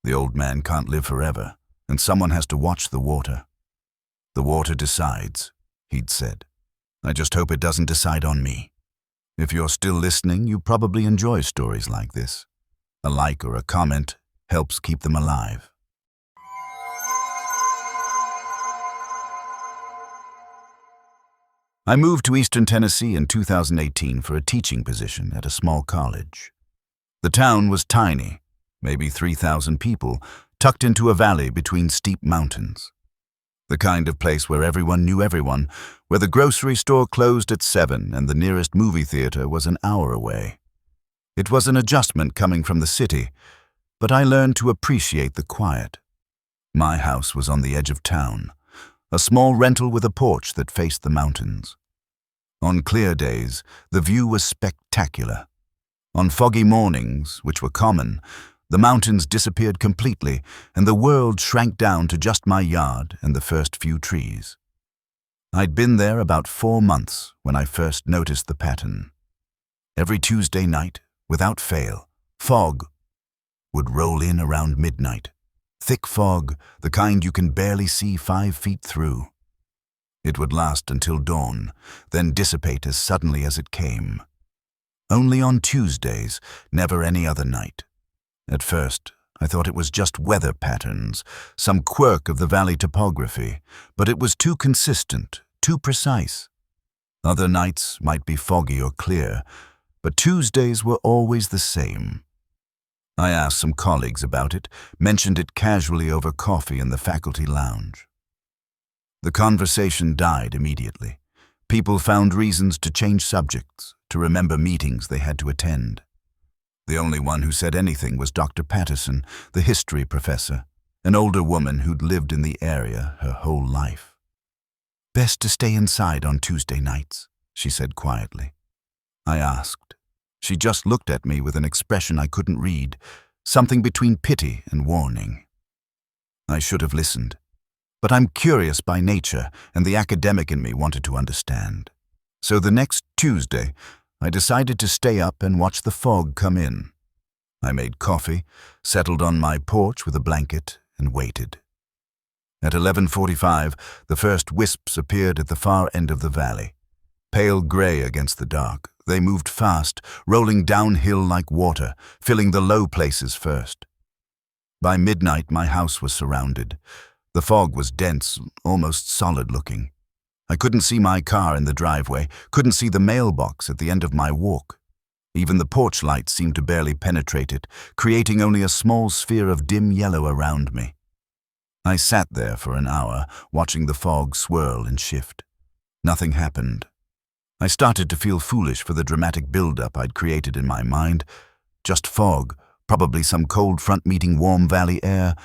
The old man can't live forever, and someone has to watch the water. The water decides, he'd said. I just hope it doesn't decide on me. If you're still listening, you probably enjoy stories like this. A like or a comment helps keep them alive. I moved to Eastern Tennessee in 2018 for a teaching position at a small college. The town was tiny, maybe 3,000 people, tucked into a valley between steep mountains. The kind of place where everyone knew everyone, where the grocery store closed at 7 and the nearest movie theater was an hour away. It was an adjustment coming from the city, but I learned to appreciate the quiet. My house was on the edge of town, a small rental with a porch that faced the mountains. On clear days, the view was spectacular. On foggy mornings, which were common, the mountains disappeared completely, and the world shrank down to just my yard and the first few trees. I'd been there about 4 months when I first noticed the pattern. Every Tuesday night, without fail, fog would roll in around midnight. Thick fog, the kind you can barely see 5 feet through. It would last until dawn, then dissipate as suddenly as it came. Only on Tuesdays, never any other night. At first, I thought it was just weather patterns, some quirk of the valley topography, but it was too consistent, too precise. Other nights might be foggy or clear, but Tuesdays were always the same. I asked some colleagues about it, mentioned it casually over coffee in the faculty lounge. The conversation died immediately. People found reasons to change subjects, to remember meetings they had to attend. The only one who said anything was Dr. Patterson, the history professor, an older woman who'd lived in the area her whole life. "Best to stay inside on Tuesday nights," she said quietly. I asked. She just looked at me with an expression I couldn't read, something between pity and warning. I should have listened, but I'm curious by nature, and the academic in me wanted to understand. So the next Tuesday, I decided to stay up and watch the fog come in. I made coffee, settled on my porch with a blanket, and waited. At 11:45, the first wisps appeared at the far end of the valley. Pale gray against the dark, they moved fast, rolling downhill like water, filling the low places first. By midnight, my house was surrounded. The fog was dense, almost solid-looking. I couldn't see my car in the driveway, couldn't see the mailbox at the end of my walk. Even the porch light seemed to barely penetrate it, creating only a small sphere of dim yellow around me. I sat there for an hour, watching the fog swirl and shift. Nothing happened. I started to feel foolish for the dramatic build-up I'd created in my mind. Just fog, probably some cold front meeting warm valley air,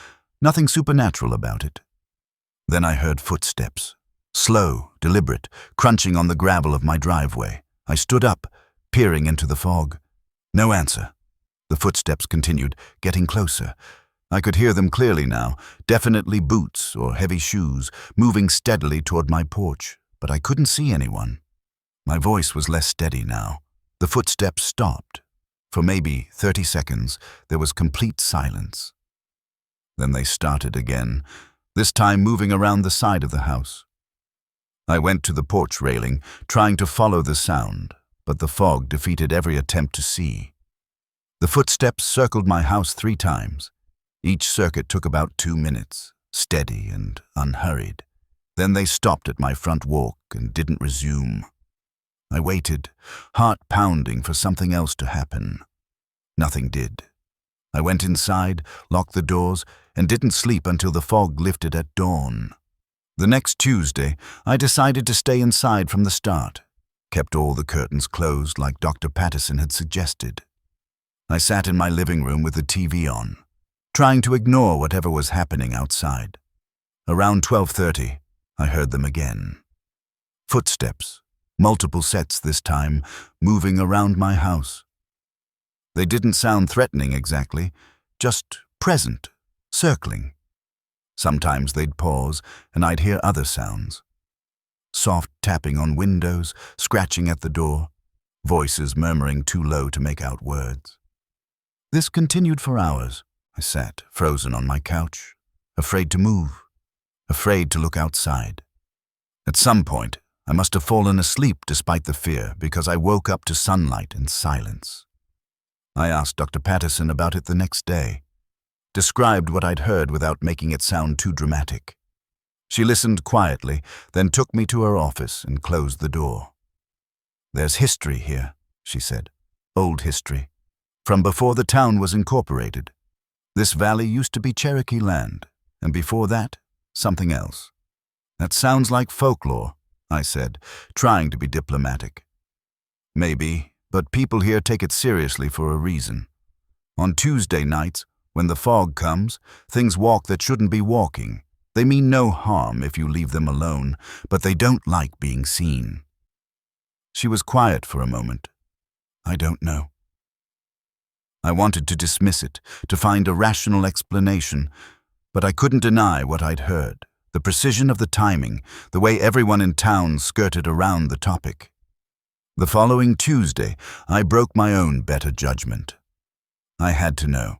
nothing supernatural about it. Then I heard footsteps. Slow, deliberate, crunching on the gravel of my driveway. I stood up, peering into the fog. No answer. The footsteps continued, getting closer. I could hear them clearly now, definitely boots or heavy shoes, moving steadily toward my porch, but I couldn't see anyone. My voice was less steady now. The footsteps stopped. For maybe 30 seconds, there was complete silence. Then they started again, this time moving around the side of the house. I went to the porch railing, trying to follow the sound, but the fog defeated every attempt to see. The footsteps circled my house 3 times. Each circuit took about 2 minutes, steady and unhurried. Then they stopped at my front walk and didn't resume. I waited, heart pounding for something else to happen. Nothing did. I went inside, locked the doors, and didn't sleep until the fog lifted at dawn. The next Tuesday, I decided to stay inside from the start, kept all the curtains closed like Dr. Patterson had suggested. I sat in my living room with the TV on, trying to ignore whatever was happening outside. Around 12:30, I heard them again. Footsteps, multiple sets this time, moving around my house. They didn't sound threatening exactly, just present, circling. Sometimes they'd pause, and I'd hear other sounds. Soft tapping on windows, scratching at the door, voices murmuring too low to make out words. This continued for hours. I sat, frozen on my couch, afraid to move, afraid to look outside. At some point, I must have fallen asleep despite the fear because I woke up to sunlight and silence. I asked Dr. Patterson about it the next day, described what I'd heard without making it sound too dramatic. She listened quietly, then took me to her office and closed the door. "There's history here," she said. "Old history. From before the town was incorporated. This valley used to be Cherokee land, and before that, something else." "That sounds like folklore," I said, trying to be diplomatic. "Maybe, but people here take it seriously for a reason. On Tuesday nights, when the fog comes, things walk that shouldn't be walking. They mean no harm if you leave them alone, but they don't like being seen." She was quiet for a moment. "I don't know." I wanted to dismiss it, to find a rational explanation, but I couldn't deny what I'd heard, the precision of the timing, the way everyone in town skirted around the topic. The following Tuesday, I broke my own better judgment. I had to know.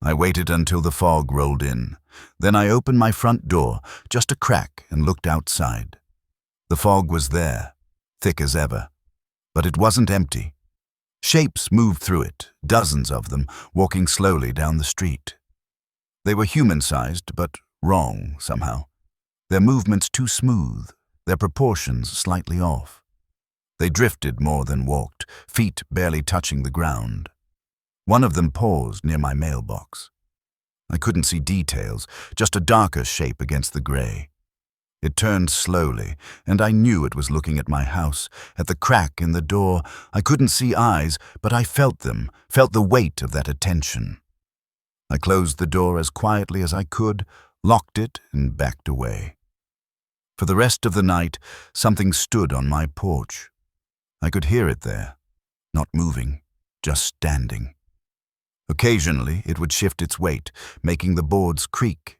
I waited until the fog rolled in. Then I opened my front door, just a crack, and looked outside. The fog was there, thick as ever, but it wasn't empty. Shapes moved through it, dozens of them, walking slowly down the street. They were human-sized, but wrong somehow. Their movements too smooth, their proportions slightly off. They drifted more than walked, feet barely touching the ground. One of them paused near my mailbox. I couldn't see details, just a darker shape against the gray. It turned slowly, and I knew it was looking at my house, at the crack in the door. I couldn't see eyes, but I felt them, felt the weight of that attention. I closed the door as quietly as I could, locked it, and backed away. For the rest of the night, something stood on my porch. I could hear it there, not moving, just standing. Occasionally, it would shift its weight, making the boards creak.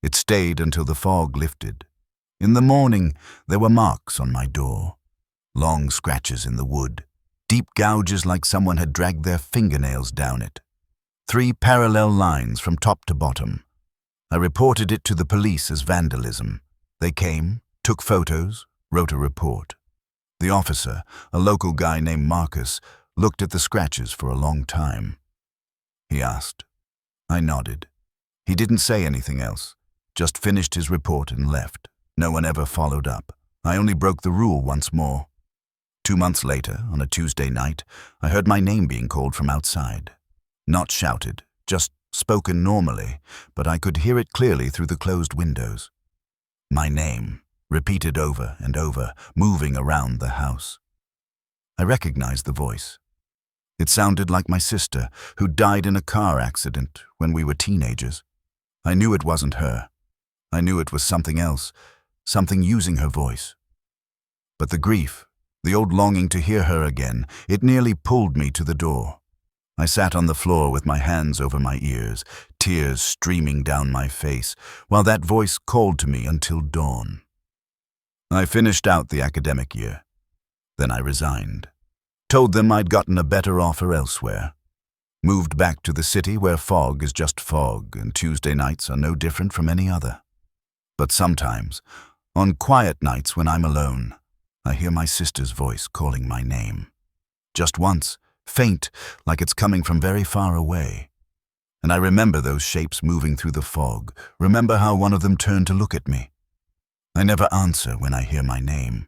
It stayed until the fog lifted. In the morning, there were marks on my door, long scratches in the wood, deep gouges like someone had dragged their fingernails down it. 3 parallel lines from top to bottom. I reported it to the police as vandalism. They came, took photos, wrote a report. The officer, a local guy named Marcus, looked at the scratches for a long time. He asked. I nodded. He didn't say anything else, just finished his report and left. No one ever followed up. I only broke the rule once more. 2 months later, on a Tuesday night, I heard my name being called from outside. Not shouted, just spoken normally, but I could hear it clearly through the closed windows. My name, repeated over and over, moving around the house. I recognized the voice. It sounded like my sister, who died in a car accident when we were teenagers. I knew it wasn't her. I knew it was something else, something using her voice. But the grief, the old longing to hear her again, it nearly pulled me to the door. I sat on the floor with my hands over my ears, tears streaming down my face, while that voice called to me until dawn. I finished out the academic year. Then I resigned. Told them I'd gotten a better offer elsewhere. Moved back to the city where fog is just fog and Tuesday nights are no different from any other. But sometimes, on quiet nights when I'm alone, I hear my sister's voice calling my name. Just once, faint, like it's coming from very far away. And I remember those shapes moving through the fog, remember how one of them turned to look at me. I never answer when I hear my name.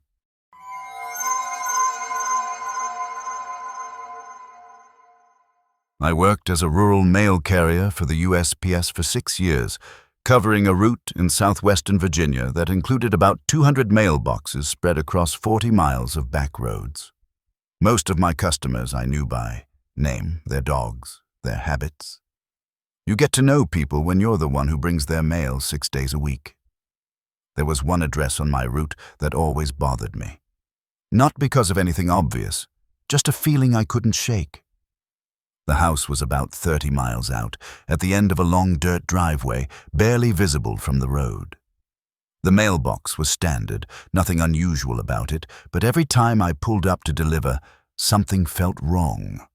I worked as a rural mail carrier for the USPS for 6 years, covering a route in southwestern Virginia that included about 200 mailboxes spread across 40 miles of back roads. Most of my customers I knew by name, their dogs, their habits. You get to know people when you're the one who brings their mail 6 days a week. There was one address on my route that always bothered me. Not because of anything obvious, just a feeling I couldn't shake. The house was about 30 miles out, at the end of a long dirt driveway, barely visible from the road. The mailbox was standard, nothing unusual about it, but every time I pulled up to deliver, something felt wrong.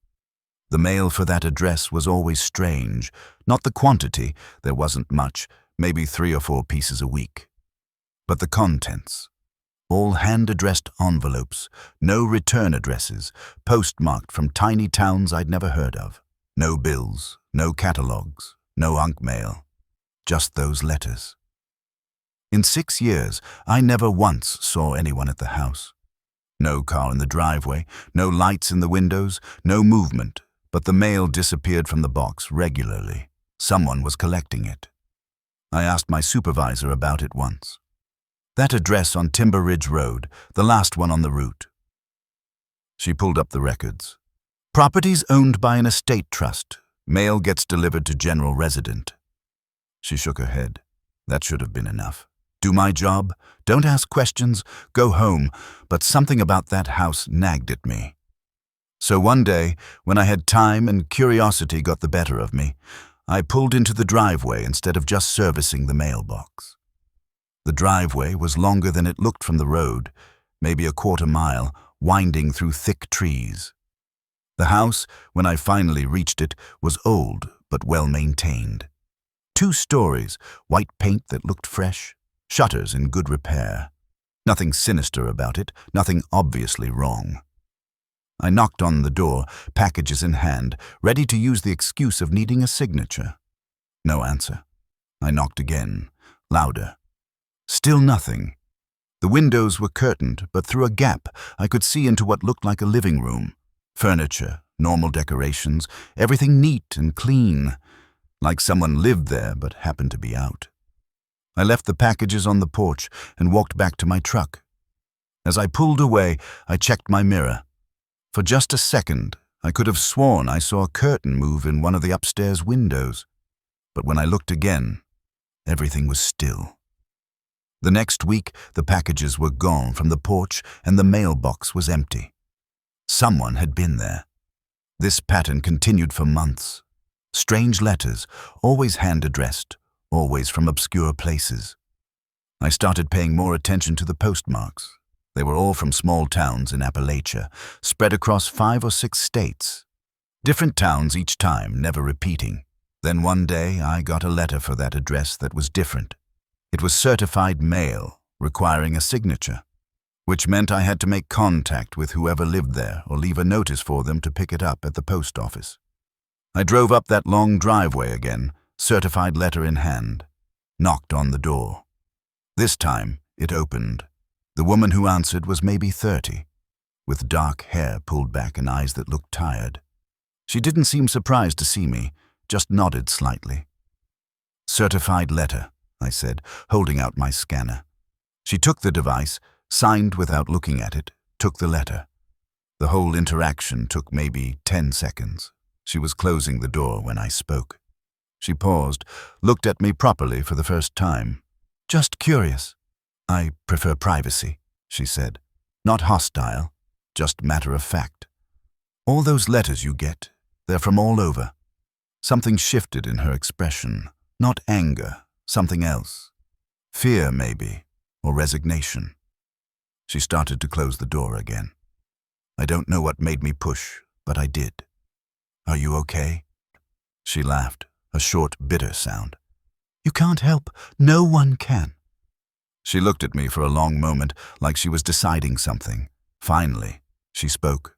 The mail for that address was always strange, not the quantity, there wasn't much, maybe 3 or 4 pieces a week. But the contents. All hand-addressed envelopes, no return addresses, postmarked from tiny towns I'd never heard of. No bills, no catalogs, no unk mail, just those letters. In 6 years, I never once saw anyone at the house. No car in the driveway, no lights in the windows, no movement, but the mail disappeared from the box regularly. Someone was collecting it. I asked my supervisor about it once. That address on Timber Ridge Road, the last one on the route. She pulled up the records. Properties owned by an estate trust. Mail gets delivered to general resident. She shook her head. That should have been enough. Do my job, don't ask questions, go home, but something about that house nagged at me. So one day, when I had time and curiosity got the better of me, I pulled into the driveway instead of just servicing the mailbox. The driveway was longer than it looked from the road, maybe a quarter mile, winding through thick trees. The house, when I finally reached it, was old but well maintained. 2 stories, white paint that looked fresh, shutters in good repair. Nothing sinister about it, nothing obviously wrong. I knocked on the door, packages in hand, ready to use the excuse of needing a signature. No answer. I knocked again, louder. Still nothing. The windows were curtained, but through a gap I could see into what looked like a living room. Furniture, normal decorations, everything neat and clean, like someone lived there but happened to be out. I left the packages on the porch and walked back to my truck. As I pulled away, I checked my mirror. For just a second, I could have sworn I saw a curtain move in one of the upstairs windows. But when I looked again, everything was still. The next week, the packages were gone from the porch and the mailbox was empty. Someone had been there. This pattern continued for months. Strange letters, always hand-addressed, always from obscure places. I started paying more attention to the postmarks. They were all from small towns in Appalachia, spread across 5 or 6 states. Different towns each time, never repeating. Then one day, I got a letter for that address that was different. It was certified mail, requiring a signature, which meant I had to make contact with whoever lived there or leave a notice for them to pick it up at the post office. I drove up that long driveway again, certified letter in hand, knocked on the door. This time, it opened. The woman who answered was maybe 30, with dark hair pulled back and eyes that looked tired. She didn't seem surprised to see me, just nodded slightly. "Certified letter," I said, holding out my scanner. She took the device, signed without looking at it, took the letter. The whole interaction took maybe 10 seconds. She was closing the door when I spoke. She paused, looked at me properly for the first time. "Just curious." "I prefer privacy," she said. "Not hostile, just matter of fact. All those letters you get, they're from all over." Something shifted in her expression. Not anger, something else. Fear, maybe, or resignation. She started to close the door again. I don't know what made me push, but I did. "Are you okay?" She laughed, a short, bitter sound. "You can't help. No one can." She looked at me for a long moment, like she was deciding something. Finally, she spoke.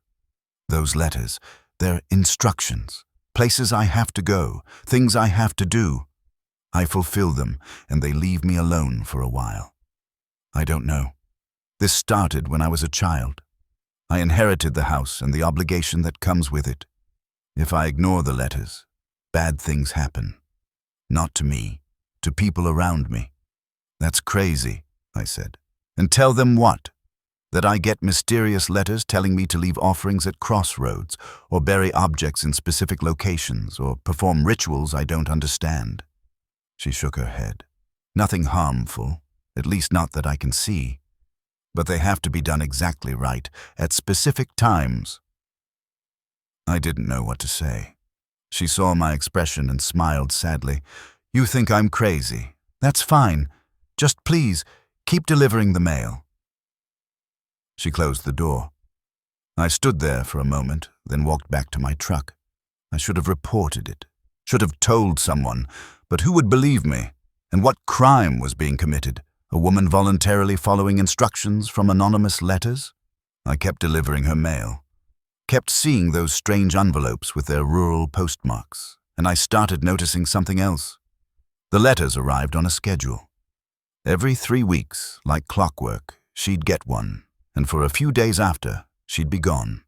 "Those letters, they're instructions, places I have to go, things I have to do. I fulfill them, and they leave me alone for a while. I don't know. This started when I was a child. I inherited the house and the obligation that comes with it. If I ignore the letters, bad things happen. Not to me, to people around me." "That's crazy," I said. "And tell them what? That I get mysterious letters telling me to leave offerings at crossroads, or bury objects in specific locations, or perform rituals I don't understand?" She shook her head. "Nothing harmful, at least not that I can see. But they have to be done exactly right, at specific times." I didn't know what to say. She saw my expression and smiled sadly. "You think I'm crazy. That's fine. Just please, keep delivering the mail." She closed the door. I stood there for a moment, then walked back to my truck. I should have reported it, should have told someone, but who would believe me? And what crime was being committed? A woman voluntarily following instructions from anonymous letters? I kept delivering her mail, kept seeing those strange envelopes with their rural postmarks, and I started noticing something else. The letters arrived on a schedule. Every 3 weeks, like clockwork, she'd get one, and for a few days after, she'd be gone.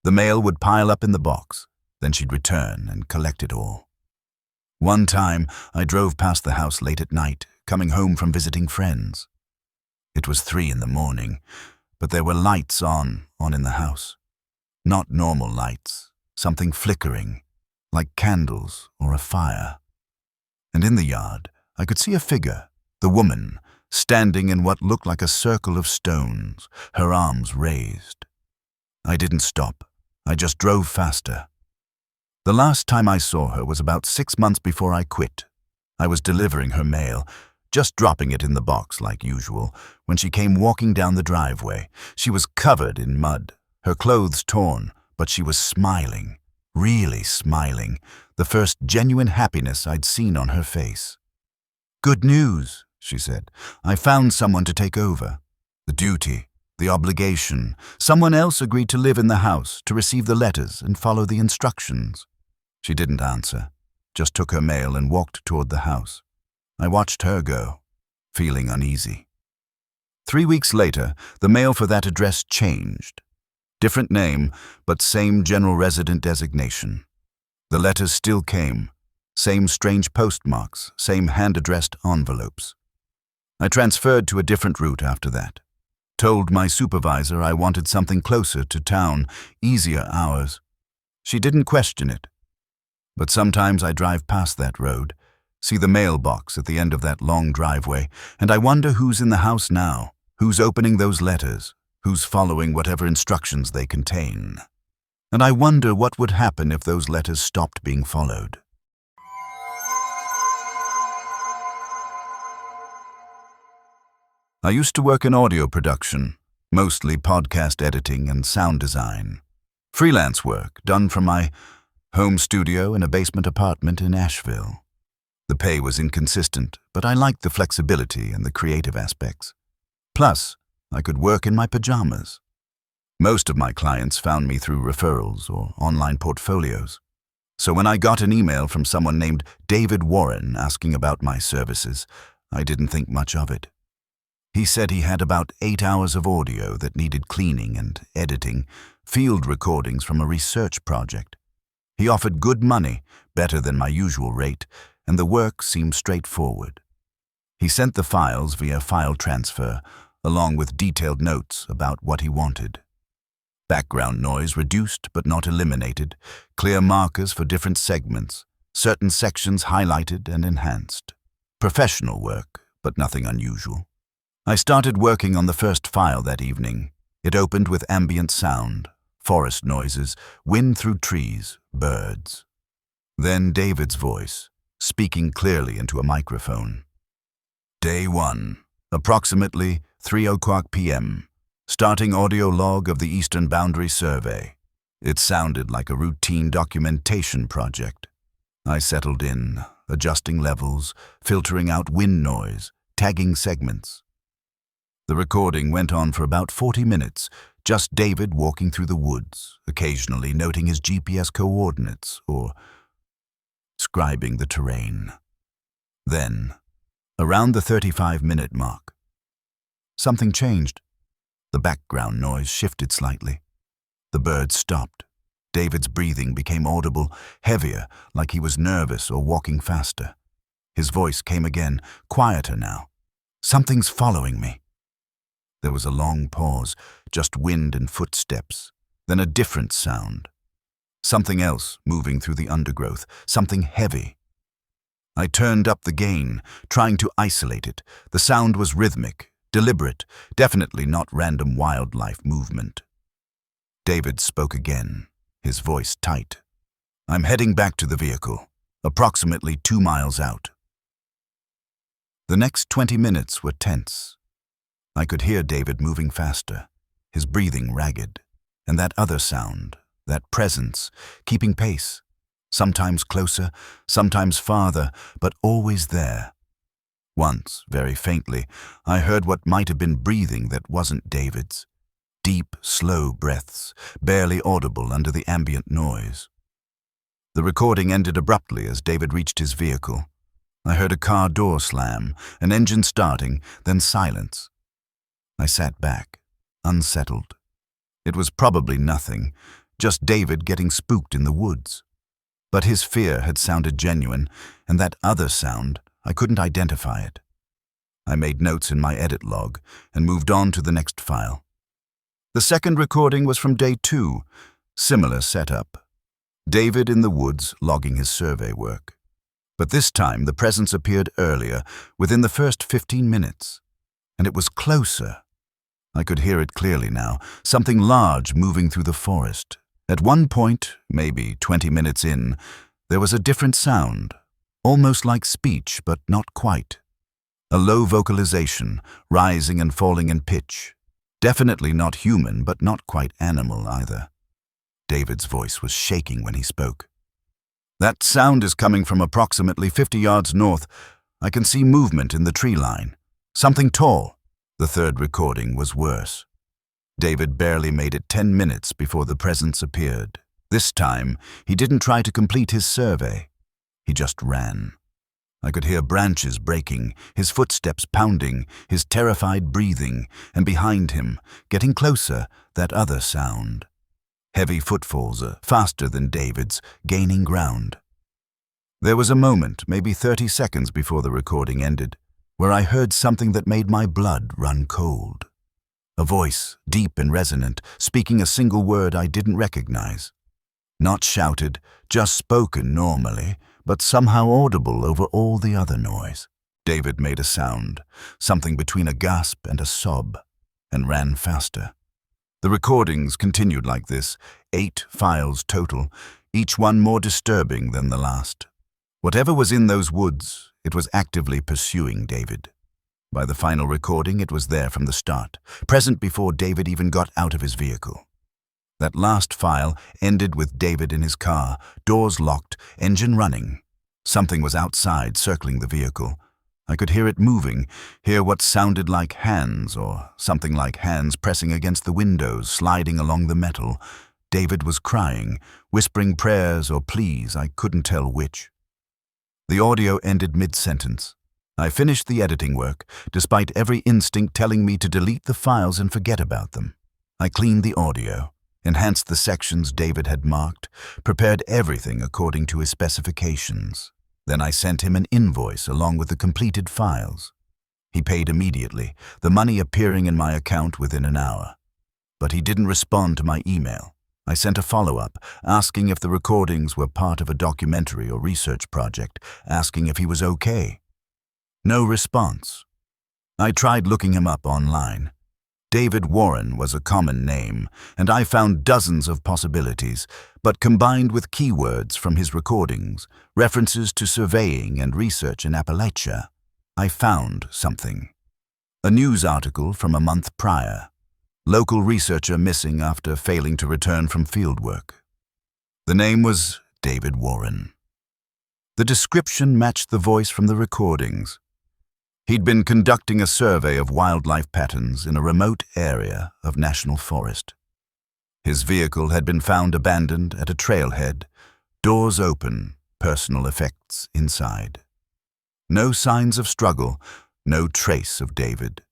The mail would pile up in the box, then she'd return and collect it all. One time, I drove past the house late at night, coming home from visiting friends. It was 3 in the morning, but there were lights on in the house. Not normal lights, something flickering, like candles or a fire. And in the yard, I could see a figure, the woman, standing in what looked like a circle of stones, her arms raised. I didn't stop. I just drove faster. The last time I saw her was about 6 months before I quit. I was delivering her mail, just dropping it in the box like usual, when she came walking down the driveway. She was covered in mud, her clothes torn, but she was smiling, really smiling, the first genuine happiness I'd seen on her face. "Good news," she said. "I found someone to take over. The duty, the obligation. Someone else agreed to live in the house, to receive the letters and follow the instructions." She didn't answer, just took her mail and walked toward the house. I watched her go, feeling uneasy. 3 weeks later, the mail for that address changed. Different name, but same general resident designation. The letters still came, same strange postmarks, same hand-addressed envelopes. I transferred to a different route after that. Told my supervisor I wanted something closer to town, easier hours. She didn't question it. But sometimes I drive past that road, see the mailbox at the end of that long driveway, and I wonder who's in the house now, who's opening those letters, who's following whatever instructions they contain. And I wonder what would happen if those letters stopped being followed. I used to work in audio production, mostly podcast editing and sound design. Freelance work done from my home studio in a basement apartment in Asheville. The pay was inconsistent, but I liked the flexibility and the creative aspects. Plus, I could work in my pajamas. Most of my clients found me through referrals or online portfolios. So when I got an email from someone named David Warren asking about my services, I didn't think much of it. He said he had about 8 hours of audio that needed cleaning and editing, field recordings from a research project. He offered good money, better than my usual rate, and the work seemed straightforward. He sent the files via file transfer, along with detailed notes about what he wanted. Background noise reduced but not eliminated, clear markers for different segments, certain sections highlighted and enhanced. Professional work, but nothing unusual. I started working on the first file that evening. It opened with ambient sound, forest noises, wind through trees, birds. Then David's voice, speaking clearly into a microphone. Day 1, approximately 3:00 p.m. Starting audio log of the Eastern Boundary Survey. It sounded like a routine documentation project. I settled in, adjusting levels, filtering out wind noise, tagging segments. The recording went on for about 40 minutes, just David walking through the woods, occasionally noting his GPS coordinates or scribing the terrain. Then, around the 35-minute mark, something changed. The background noise shifted slightly. The birds stopped. David's breathing became audible, heavier, like he was nervous or walking faster. His voice came again, quieter now. Something's following me. There was a long pause, just wind and footsteps, then a different sound. Something else moving through the undergrowth, something heavy. I turned up the gain, trying to isolate it. The sound was rhythmic, deliberate, definitely not random wildlife movement. David spoke again, his voice tight. I'm heading back to the vehicle, approximately 2 miles out. The next 20 minutes were tense. I could hear David moving faster, his breathing ragged, and that other sound, that presence, keeping pace, sometimes closer, sometimes farther, but always there. Once, very faintly, I heard what might have been breathing that wasn't David's. Deep, slow breaths, barely audible under the ambient noise. The recording ended abruptly as David reached his vehicle. I heard a car door slam, an engine starting, then silence. I sat back, unsettled. It was probably nothing, just David getting spooked in the woods. But his fear had sounded genuine, and that other sound, I couldn't identify it. I made notes in my edit log and moved on to the next file. The second recording was from day 2, similar setup. David in the woods logging his survey work. But this time the presence appeared earlier, within the first 15 minutes. And it was closer. I could hear it clearly now, something large moving through the forest. At one point, maybe 20 minutes in, there was a different sound, almost like speech, but not quite. A low vocalization, rising and falling in pitch. Definitely not human, but not quite animal either. David's voice was shaking when he spoke. That sound is coming from approximately 50 yards north. I can see movement in the tree line. Something tall. The third recording was worse. David barely made it 10 minutes before the presence appeared. This time, he didn't try to complete his survey. He just ran. I could hear branches breaking, his footsteps pounding, his terrified breathing, and behind him, getting closer, that other sound. Heavy footfalls, faster than David's, gaining ground. There was a moment, maybe 30 seconds before the recording ended, where I heard something that made my blood run cold. A voice, deep and resonant, speaking a single word I didn't recognize. Not shouted, just spoken normally, but somehow audible over all the other noise. David made a sound, something between a gasp and a sob, and ran faster. The recordings continued like this, 8 files total, each one more disturbing than the last. Whatever was in those woods, it was actively pursuing David. By the final recording, it was there from the start, present before David even got out of his vehicle. That last file ended with David in his car, doors locked, engine running. Something was outside, circling the vehicle. I could hear it moving, hear what sounded like hands, or something like hands pressing against the windows, sliding along the metal. David was crying, whispering prayers or pleas, I couldn't tell which. The audio ended mid-sentence. I finished the editing work, despite every instinct telling me to delete the files and forget about them. I cleaned the audio, enhanced the sections David had marked, prepared everything according to his specifications. Then I sent him an invoice along with the completed files. He paid immediately, the money appearing in my account within an hour. But he didn't respond to my email. I sent a follow-up, asking if the recordings were part of a documentary or research project, asking if he was okay. No response. I tried looking him up online. David Warren was a common name, and I found dozens of possibilities, but combined with keywords from his recordings, references to surveying and research in Appalachia, I found something. A news article from a month prior. Local researcher missing after failing to return from fieldwork. The name was David Warren. The description matched the voice from the recordings. He'd been conducting a survey of wildlife patterns in a remote area of national forest. His vehicle had been found abandoned at a trailhead, doors open, personal effects inside. No signs of struggle, no trace of David.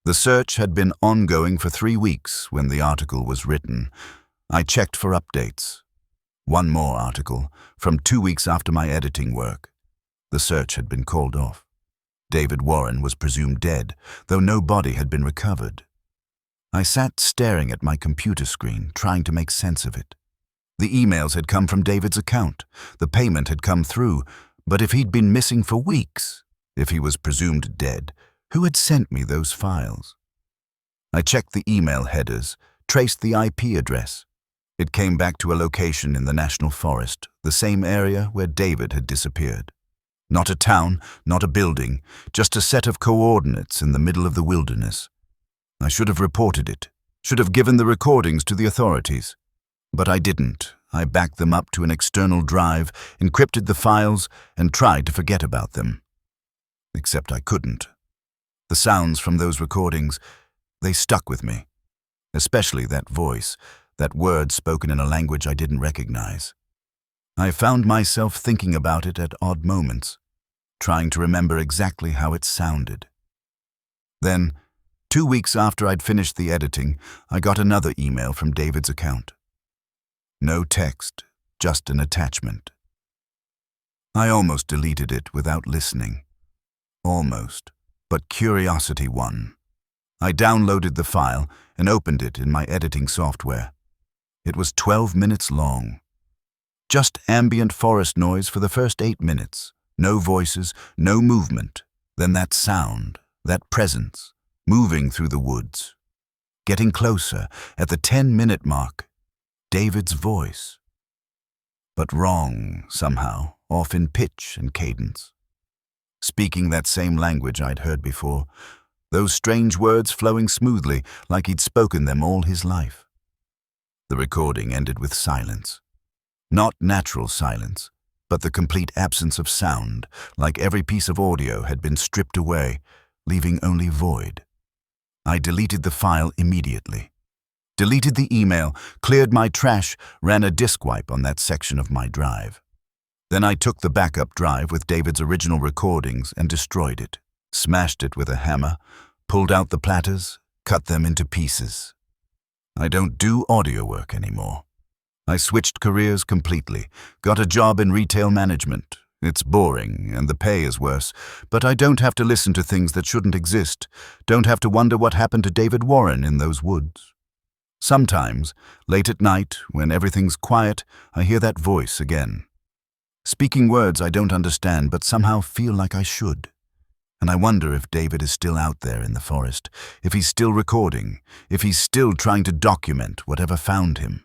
The search had been ongoing for 3 weeks when the article was written. I checked for updates. One more article, from 2 weeks after my editing work. The search had been called off. David Warren was presumed dead, though no body had been recovered. I sat staring at my computer screen, trying to make sense of it. The emails had come from David's account. The payment had come through, but if he'd been missing for weeks, if he was presumed dead, who had sent me those files? I checked the email headers, traced the IP address. It came back to a location in the national forest, the same area where David had disappeared. Not a town, not a building, just a set of coordinates in the middle of the wilderness. I should have reported it, should have given the recordings to the authorities. But I didn't. I backed them up to an external drive, encrypted the files, and tried to forget about them. Except I couldn't. The sounds from those recordings, they stuck with me. Especially that voice, that word spoken in a language I didn't recognize. I found myself thinking about it at odd moments, trying to remember exactly how it sounded. Then, 2 weeks after I'd finished the editing, I got another email from David's account. No text, just an attachment. I almost deleted it without listening. Almost, but curiosity won. I downloaded the file and opened it in my editing software. It was 12 minutes long. Just ambient forest noise for the first 8 minutes. No voices, no movement. Then that sound, that presence, moving through the woods. Getting closer, at the 10-minute mark, David's voice. But wrong, somehow, off in pitch and cadence. Speaking that same language I'd heard before, those strange words flowing smoothly like he'd spoken them all his life. The recording ended with silence. Not natural silence, but the complete absence of sound, like every piece of audio had been stripped away, leaving only void. I deleted the file immediately. Deleted the email, cleared my trash, ran a disk wipe on that section of my drive. Then I took the backup drive with David's original recordings and destroyed it, smashed it with a hammer, pulled out the platters, cut them into pieces. I don't do audio work anymore. I switched careers completely, got a job in retail management. It's boring, and the pay is worse, but I don't have to listen to things that shouldn't exist, don't have to wonder what happened to David Warren in those woods. Sometimes, late at night, when everything's quiet, I hear that voice again. speaking words I don't understand but somehow feel like I should. And I wonder if David is still out there in the forest, if he's still recording, if he's still trying to document whatever found him.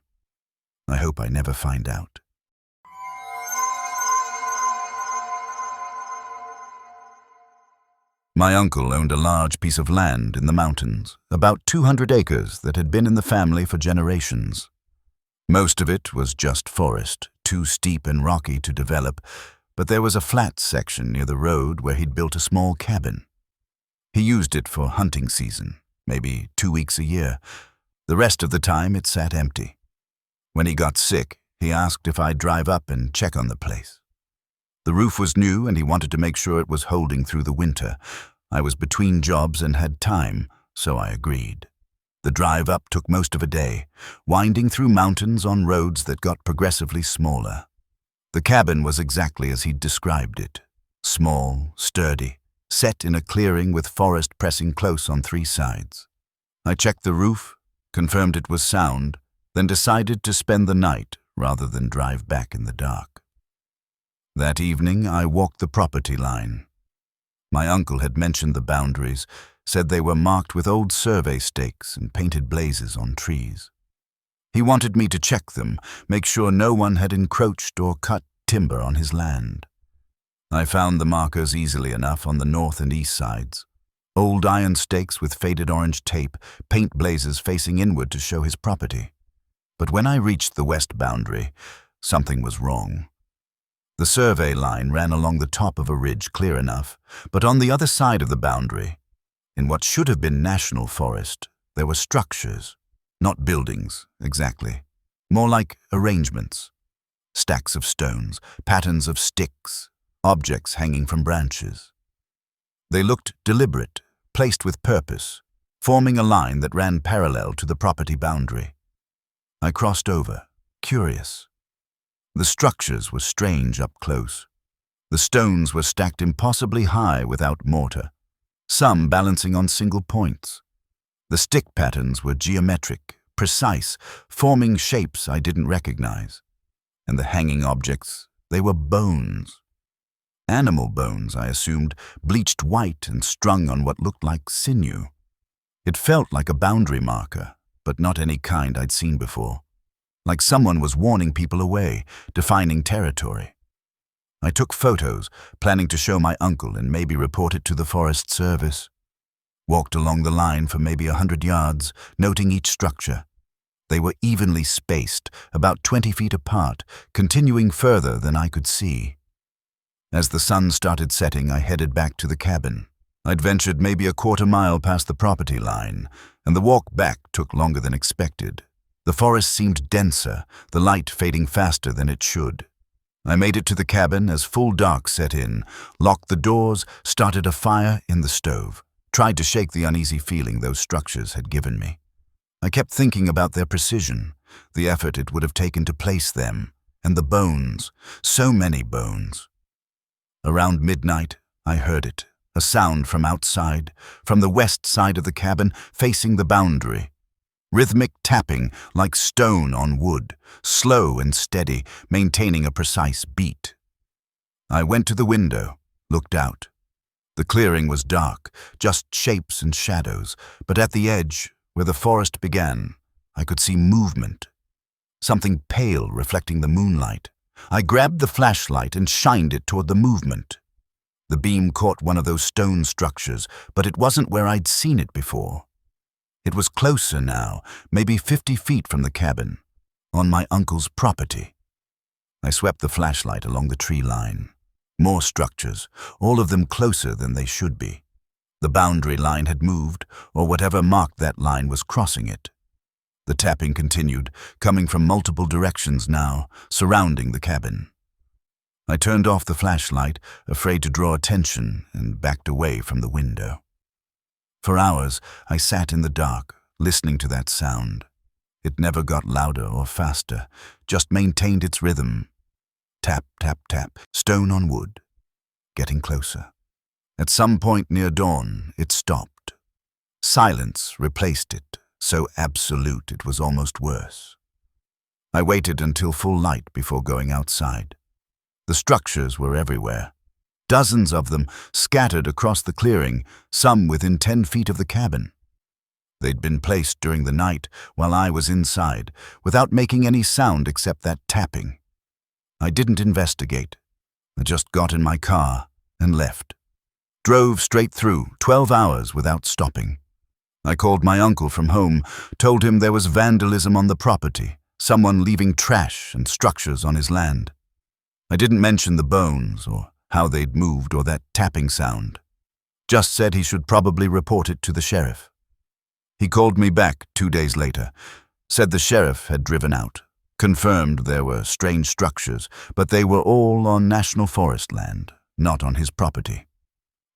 I hope I never find out. My uncle owned a large piece of land in the mountains, about 200 acres that had been in the family for generations. Most of it was just forest, too steep and rocky to develop, but there was a flat section near the road where he'd built a small cabin. He used it for hunting season, maybe 2 weeks a year. The rest of the time it sat empty. When he got sick, he asked if I'd drive up and check on the place. The roof was new and he wanted to make sure it was holding through the winter. I was between jobs and had time, so I agreed. The drive up took most of a day, winding through mountains on roads that got progressively smaller. The cabin was exactly as he'd described it. Small, sturdy, set in a clearing with forest pressing close on 3 sides. I checked the roof, confirmed it was sound, then decided to spend the night rather than drive back in the dark. That evening, I walked the property line. My uncle had mentioned the boundaries, said they were marked with old survey stakes and painted blazes on trees. He wanted me to check them, make sure no one had encroached or cut timber on his land. I found the markers easily enough on the north and east sides. Old iron stakes with faded orange tape, paint blazes facing inward to show his property. But when I reached the west boundary, something was wrong. The survey line ran along the top of a ridge clear enough, but on the other side of the boundary, in what should have been national forest, there were structures, not buildings, exactly, more like arrangements. Stacks of stones, patterns of sticks, objects hanging from branches. They looked deliberate, placed with purpose, forming a line that ran parallel to the property boundary. I crossed over, curious. The structures were strange up close. The stones were stacked impossibly high without mortar, some balancing on single points. The stick patterns were geometric, precise, forming shapes I didn't recognize. And the hanging objects, they were bones. Animal bones, I assumed, bleached white and strung on what looked like sinew. It felt like a boundary marker, but not any kind I'd seen before. Like someone was warning people away, defining territory. I took photos, planning to show my uncle and maybe report it to the Forest Service. Walked along the line for maybe 100 yards, noting each structure. They were evenly spaced, about 20 feet apart, continuing further than I could see. As the sun started setting, I headed back to the cabin. I'd ventured maybe a quarter mile past the property line, and the walk back took longer than expected. The forest seemed denser, the light fading faster than it should. I made it to the cabin as full dark set in, locked the doors, started a fire in the stove, tried to shake the uneasy feeling those structures had given me. I kept thinking about their precision, the effort it would have taken to place them, and the bones, so many bones. Around midnight, I heard it, a sound from outside, from the west side of the cabin, facing the boundary. Rhythmic tapping like stone on wood, slow and steady, maintaining a precise beat. I went to the window, looked out. The clearing was dark, just shapes and shadows, but at the edge, where the forest began, I could see movement. Something pale reflecting the moonlight. I grabbed the flashlight and shined it toward the movement. The beam caught one of those stone structures, but it wasn't where I'd seen it before. It was closer now, maybe 50 feet from the cabin, on my uncle's property. I swept the flashlight along the tree line. More structures, all of them closer than they should be. The boundary line had moved, or whatever marked that line was crossing it. The tapping continued, coming from multiple directions now, surrounding the cabin. I turned off the flashlight, afraid to draw attention, and backed away from the window. For hours, I sat in the dark, listening to that sound. It never got louder or faster, just maintained its rhythm. Tap, tap, tap, stone on wood. Getting closer. At some point near dawn, it stopped. Silence replaced it, so absolute it was almost worse. I waited until full light before going outside. The structures were everywhere. Dozens of them scattered across the clearing, some within 10 feet of the cabin. They'd been placed during the night while I was inside, without making any sound except that tapping. I didn't investigate. I just got in my car and left. Drove straight through, 12 hours without stopping. I called my uncle from home, told him there was vandalism on the property, someone leaving trash and structures on his land. I didn't mention the bones or how they'd moved or that tapping sound. Just said he should probably report it to the sheriff. He called me back 2 days later, said the sheriff had driven out, confirmed there were strange structures, but they were all on national forest land, not on his property,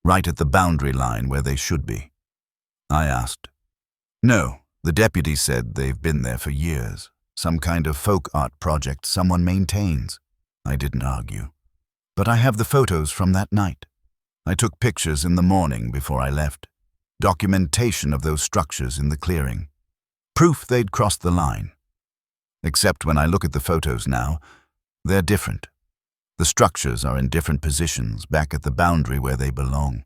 right at the boundary line where they should be. I asked. No, the deputy said they've been there for years, some kind of folk art project someone maintains. I didn't argue. But I have the photos from that night. I took pictures in the morning before I left. Documentation of those structures in the clearing. Proof they'd crossed the line. Except when I look at the photos now, they're different. The structures are in different positions back at the boundary where they belong.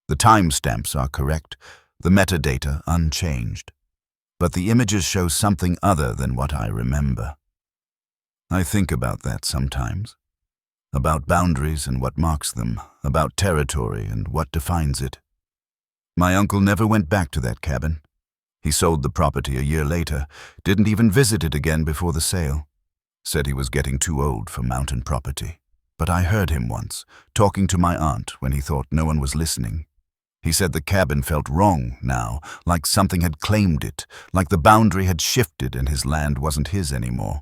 The timestamps are correct, the metadata unchanged. But the images show something other than what I remember. I think about that sometimes. About boundaries and what marks them, about territory and what defines it. My uncle never went back to that cabin. He sold the property a year later, didn't even visit it again before the sale. Said he was getting too old for mountain property. But I heard him once, talking to my aunt when he thought no one was listening. He said the cabin felt wrong now, like something had claimed it, like the boundary had shifted and his land wasn't his anymore.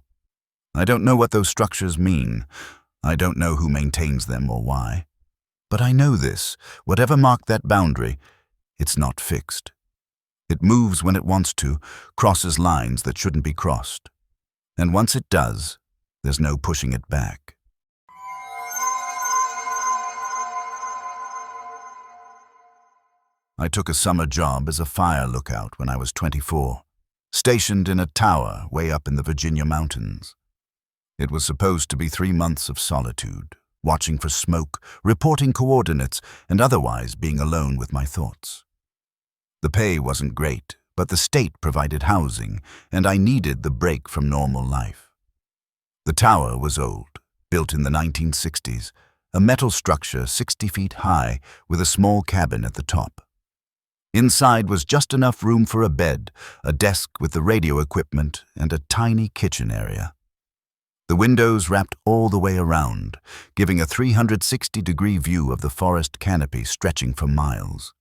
I don't know what those structures mean. I don't know who maintains them or why. But I know this, whatever marked that boundary, it's not fixed. It moves when it wants to, crosses lines that shouldn't be crossed. And once it does, there's no pushing it back. I took a summer job as a fire lookout when I was 24, stationed in a tower way up in the Virginia mountains. It was supposed to be 3 months of solitude, watching for smoke, reporting coordinates, and otherwise being alone with my thoughts. The pay wasn't great, but the state provided housing, and I needed the break from normal life. The tower was old, built in the 1960s, a metal structure 60 feet high with a small cabin at the top. Inside was just enough room for a bed, a desk with the radio equipment, and a tiny kitchen area. The windows wrapped all the way around, giving a 360-degree view of the forest canopy stretching for miles.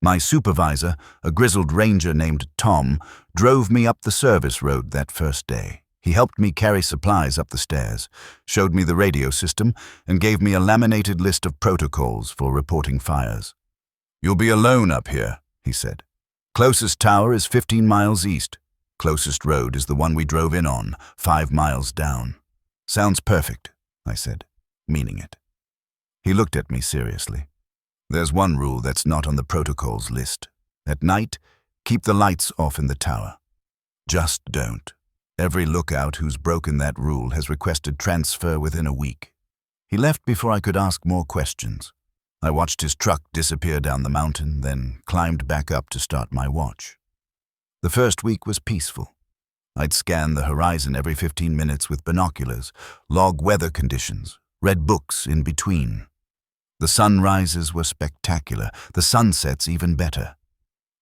My supervisor, a grizzled ranger named Tom, drove me up the service road that first day. He helped me carry supplies up the stairs, showed me the radio system, and gave me a laminated list of protocols for reporting fires. "You'll be alone up here," he said. "Closest tower is 15 miles east. Closest road is the one we drove in on, 5 miles down." "Sounds perfect," I said, meaning it. He looked at me seriously. "There's one rule that's not on the protocols list. At night, keep the lights off in the tower. Just don't. Every lookout who's broken that rule has requested transfer within a week." He left before I could ask more questions. I watched his truck disappear down the mountain, then climbed back up to start my watch. The first week was peaceful. I'd scan the horizon every 15 minutes with binoculars, log weather conditions, read books in between. The sunrises were spectacular, the sunsets even better.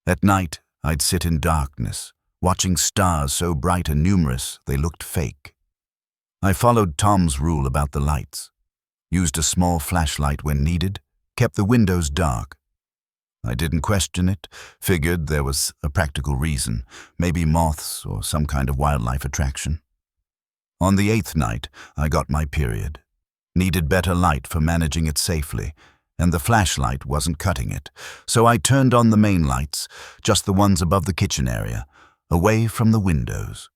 At night, I'd sit in darkness, watching stars so bright and numerous they looked fake. I followed Tom's rule about the lights, used a small flashlight when needed, kept the windows dark. I didn't question it, figured there was a practical reason, maybe moths or some kind of wildlife attraction. On the 8th night, I got my period. Needed better light for managing it safely, and the flashlight wasn't cutting it, so I turned on the main lights, just the ones above the kitchen area, away from the windows.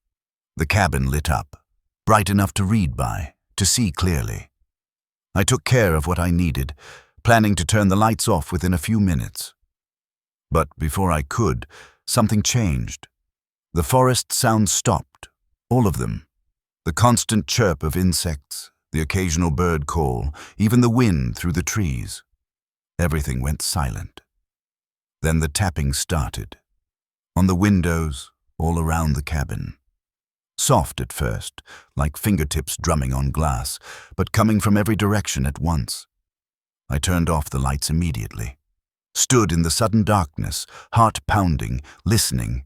The cabin lit up, bright enough to read by, to see clearly. I took care of what I needed, planning to turn the lights off within a few minutes. But before I could, something changed. The forest sounds stopped, all of them. The constant chirp of insects, The occasional bird call, even the wind through the trees. Everything went silent. Then the tapping started. On the windows, all around the cabin. Soft at first, like fingertips drumming on glass, but coming from every direction at once. I turned off the lights immediately. Stood in the sudden darkness, heart pounding, listening.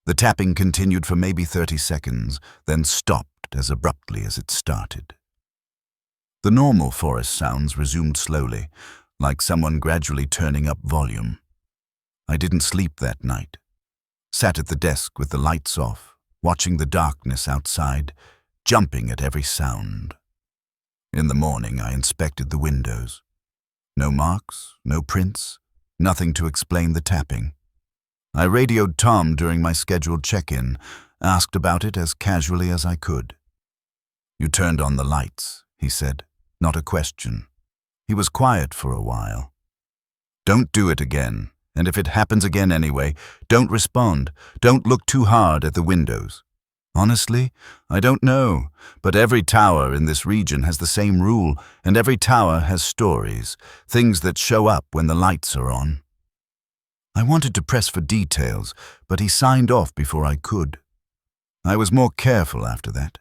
The tapping continued for maybe 30 seconds, then stopped as abruptly as it started. The normal forest sounds resumed slowly, like someone gradually turning up volume. I didn't sleep that night. Sat at the desk with the lights off, watching the darkness outside, jumping at every sound. In the morning, I inspected the windows. No marks, no prints, nothing to explain the tapping. I radioed Tom during my scheduled check-in, asked about it as casually as I could. "You turned on the lights," he said, not a question. He was quiet for a while. "Don't do it again. And if it happens again anyway, don't respond. Don't look too hard at the windows." "Honestly, I don't know, but every tower in this region has the same rule, and every tower has stories, things that show up when the lights are on." I wanted to press for details, but he signed off before I could. I was more careful after that.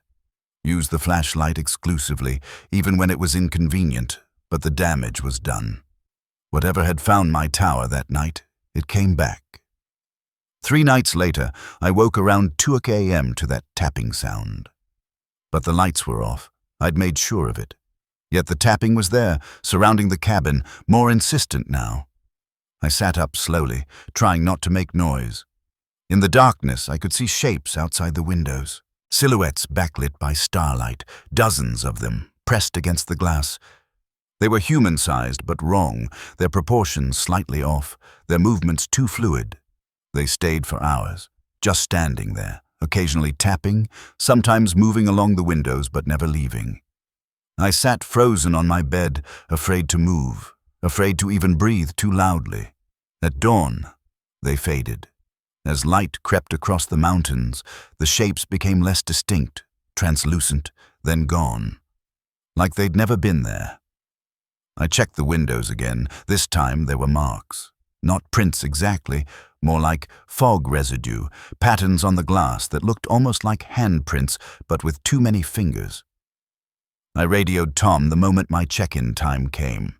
Used the flashlight exclusively, even when it was inconvenient, but the damage was done. Whatever had found my tower that night, it came back. 3 nights later, I woke around 2 a.m. to that tapping sound. But the lights were off. I'd made sure of it. Yet the tapping was there, surrounding the cabin, more insistent now. I sat up slowly, trying not to make noise. In the darkness, I could see shapes outside the windows. Silhouettes backlit by starlight, dozens of them, pressed against the glass. They were human-sized but wrong, their proportions slightly off, their movements too fluid. They stayed for hours, just standing there, occasionally tapping, sometimes moving along the windows but never leaving. I sat frozen on my bed, afraid to move, afraid to even breathe too loudly. At dawn, they faded. As light crept across the mountains, the shapes became less distinct, translucent, then gone. Like they'd never been there. I checked the windows again. This time there were marks. Not prints exactly, more like fog residue, patterns on the glass that looked almost like handprints, but with too many fingers. I radioed Tom the moment my check-in time came.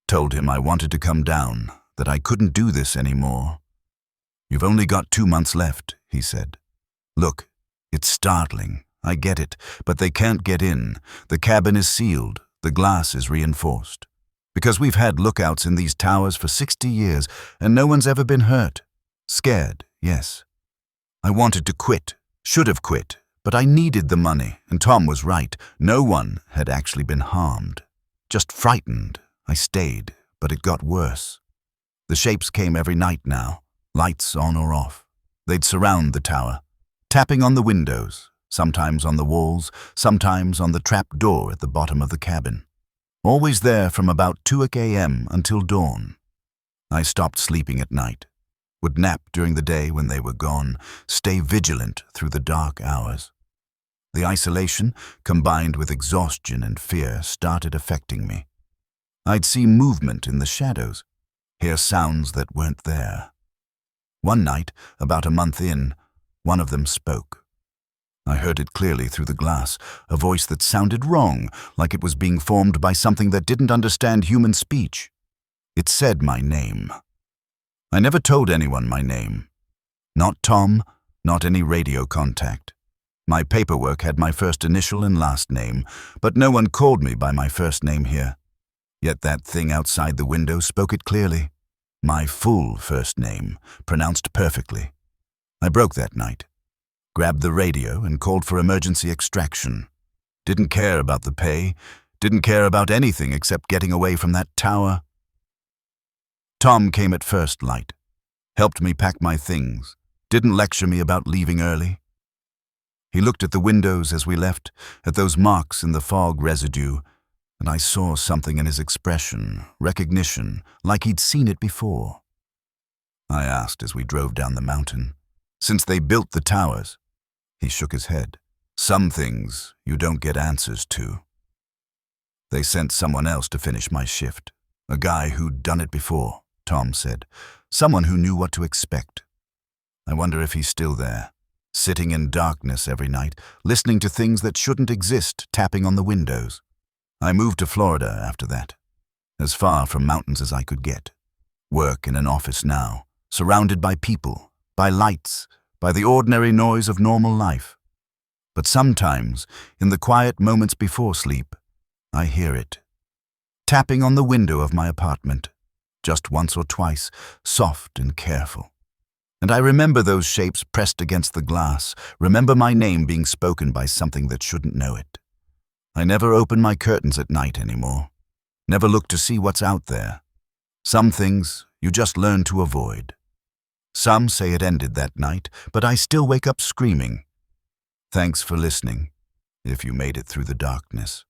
Told him I wanted to come down, that I couldn't do this anymore. "You've only got 2 months left," he said. "Look, it's startling, I get it, but they can't get in. The cabin is sealed, the glass is reinforced. Because we've had lookouts in these towers for 60 years, and no one's ever been hurt. Scared, yes. I wanted to quit, should have quit, but I needed the money, and Tom was right. No one had actually been harmed. Just frightened. I stayed, but it got worse. The shapes came every night now, lights on or off. They'd surround the tower, tapping on the windows, sometimes on the walls, sometimes on the trap door at the bottom of the cabin. Always there from about 2 a.m. until dawn. I stopped sleeping at night, would nap during the day when they were gone, stay vigilant through the dark hours. The isolation, combined with exhaustion and fear, started affecting me. I'd see movement in the shadows, hear sounds that weren't there. One night, about a month in, one of them spoke. I heard it clearly through the glass, a voice that sounded wrong, like it was being formed by something that didn't understand human speech. It said my name. I never told anyone my name. Not Tom, not any radio contact. My paperwork had my first initial and last name, but no one called me by my first name here. Yet that thing outside the window spoke it clearly. My full first name, pronounced perfectly. I broke that night. Grabbed the radio and called for emergency extraction. Didn't care about the pay, didn't care about anything except getting away from that tower. Tom came at first light, helped me pack my things, didn't lecture me about leaving early. He looked at the windows as we left, at those marks in the fog residue, and I saw something in his expression, recognition, like he'd seen it before. I asked as we drove down the mountain, "Since they built the towers?" He shook his head. "Some things you don't get answers to." They sent someone else to finish my shift. A guy who'd done it before, Tom said. Someone who knew what to expect. I wonder if he's still there, sitting in darkness every night, listening to things that shouldn't exist, tapping on the windows. I moved to Florida after that, as far from mountains as I could get. Work in an office now, surrounded by people, by lights, by the ordinary noise of normal life. But sometimes, in the quiet moments before sleep, I hear it. Tapping on the window of my apartment, just once or twice, soft and careful. And I remember those shapes pressed against the glass, remember my name being spoken by something that shouldn't know it. I never open my curtains at night anymore, never look to see what's out there. Some things you just learn to avoid. Some say it ended that night, but I still wake up screaming. Thanks for listening, if you made it through the darkness.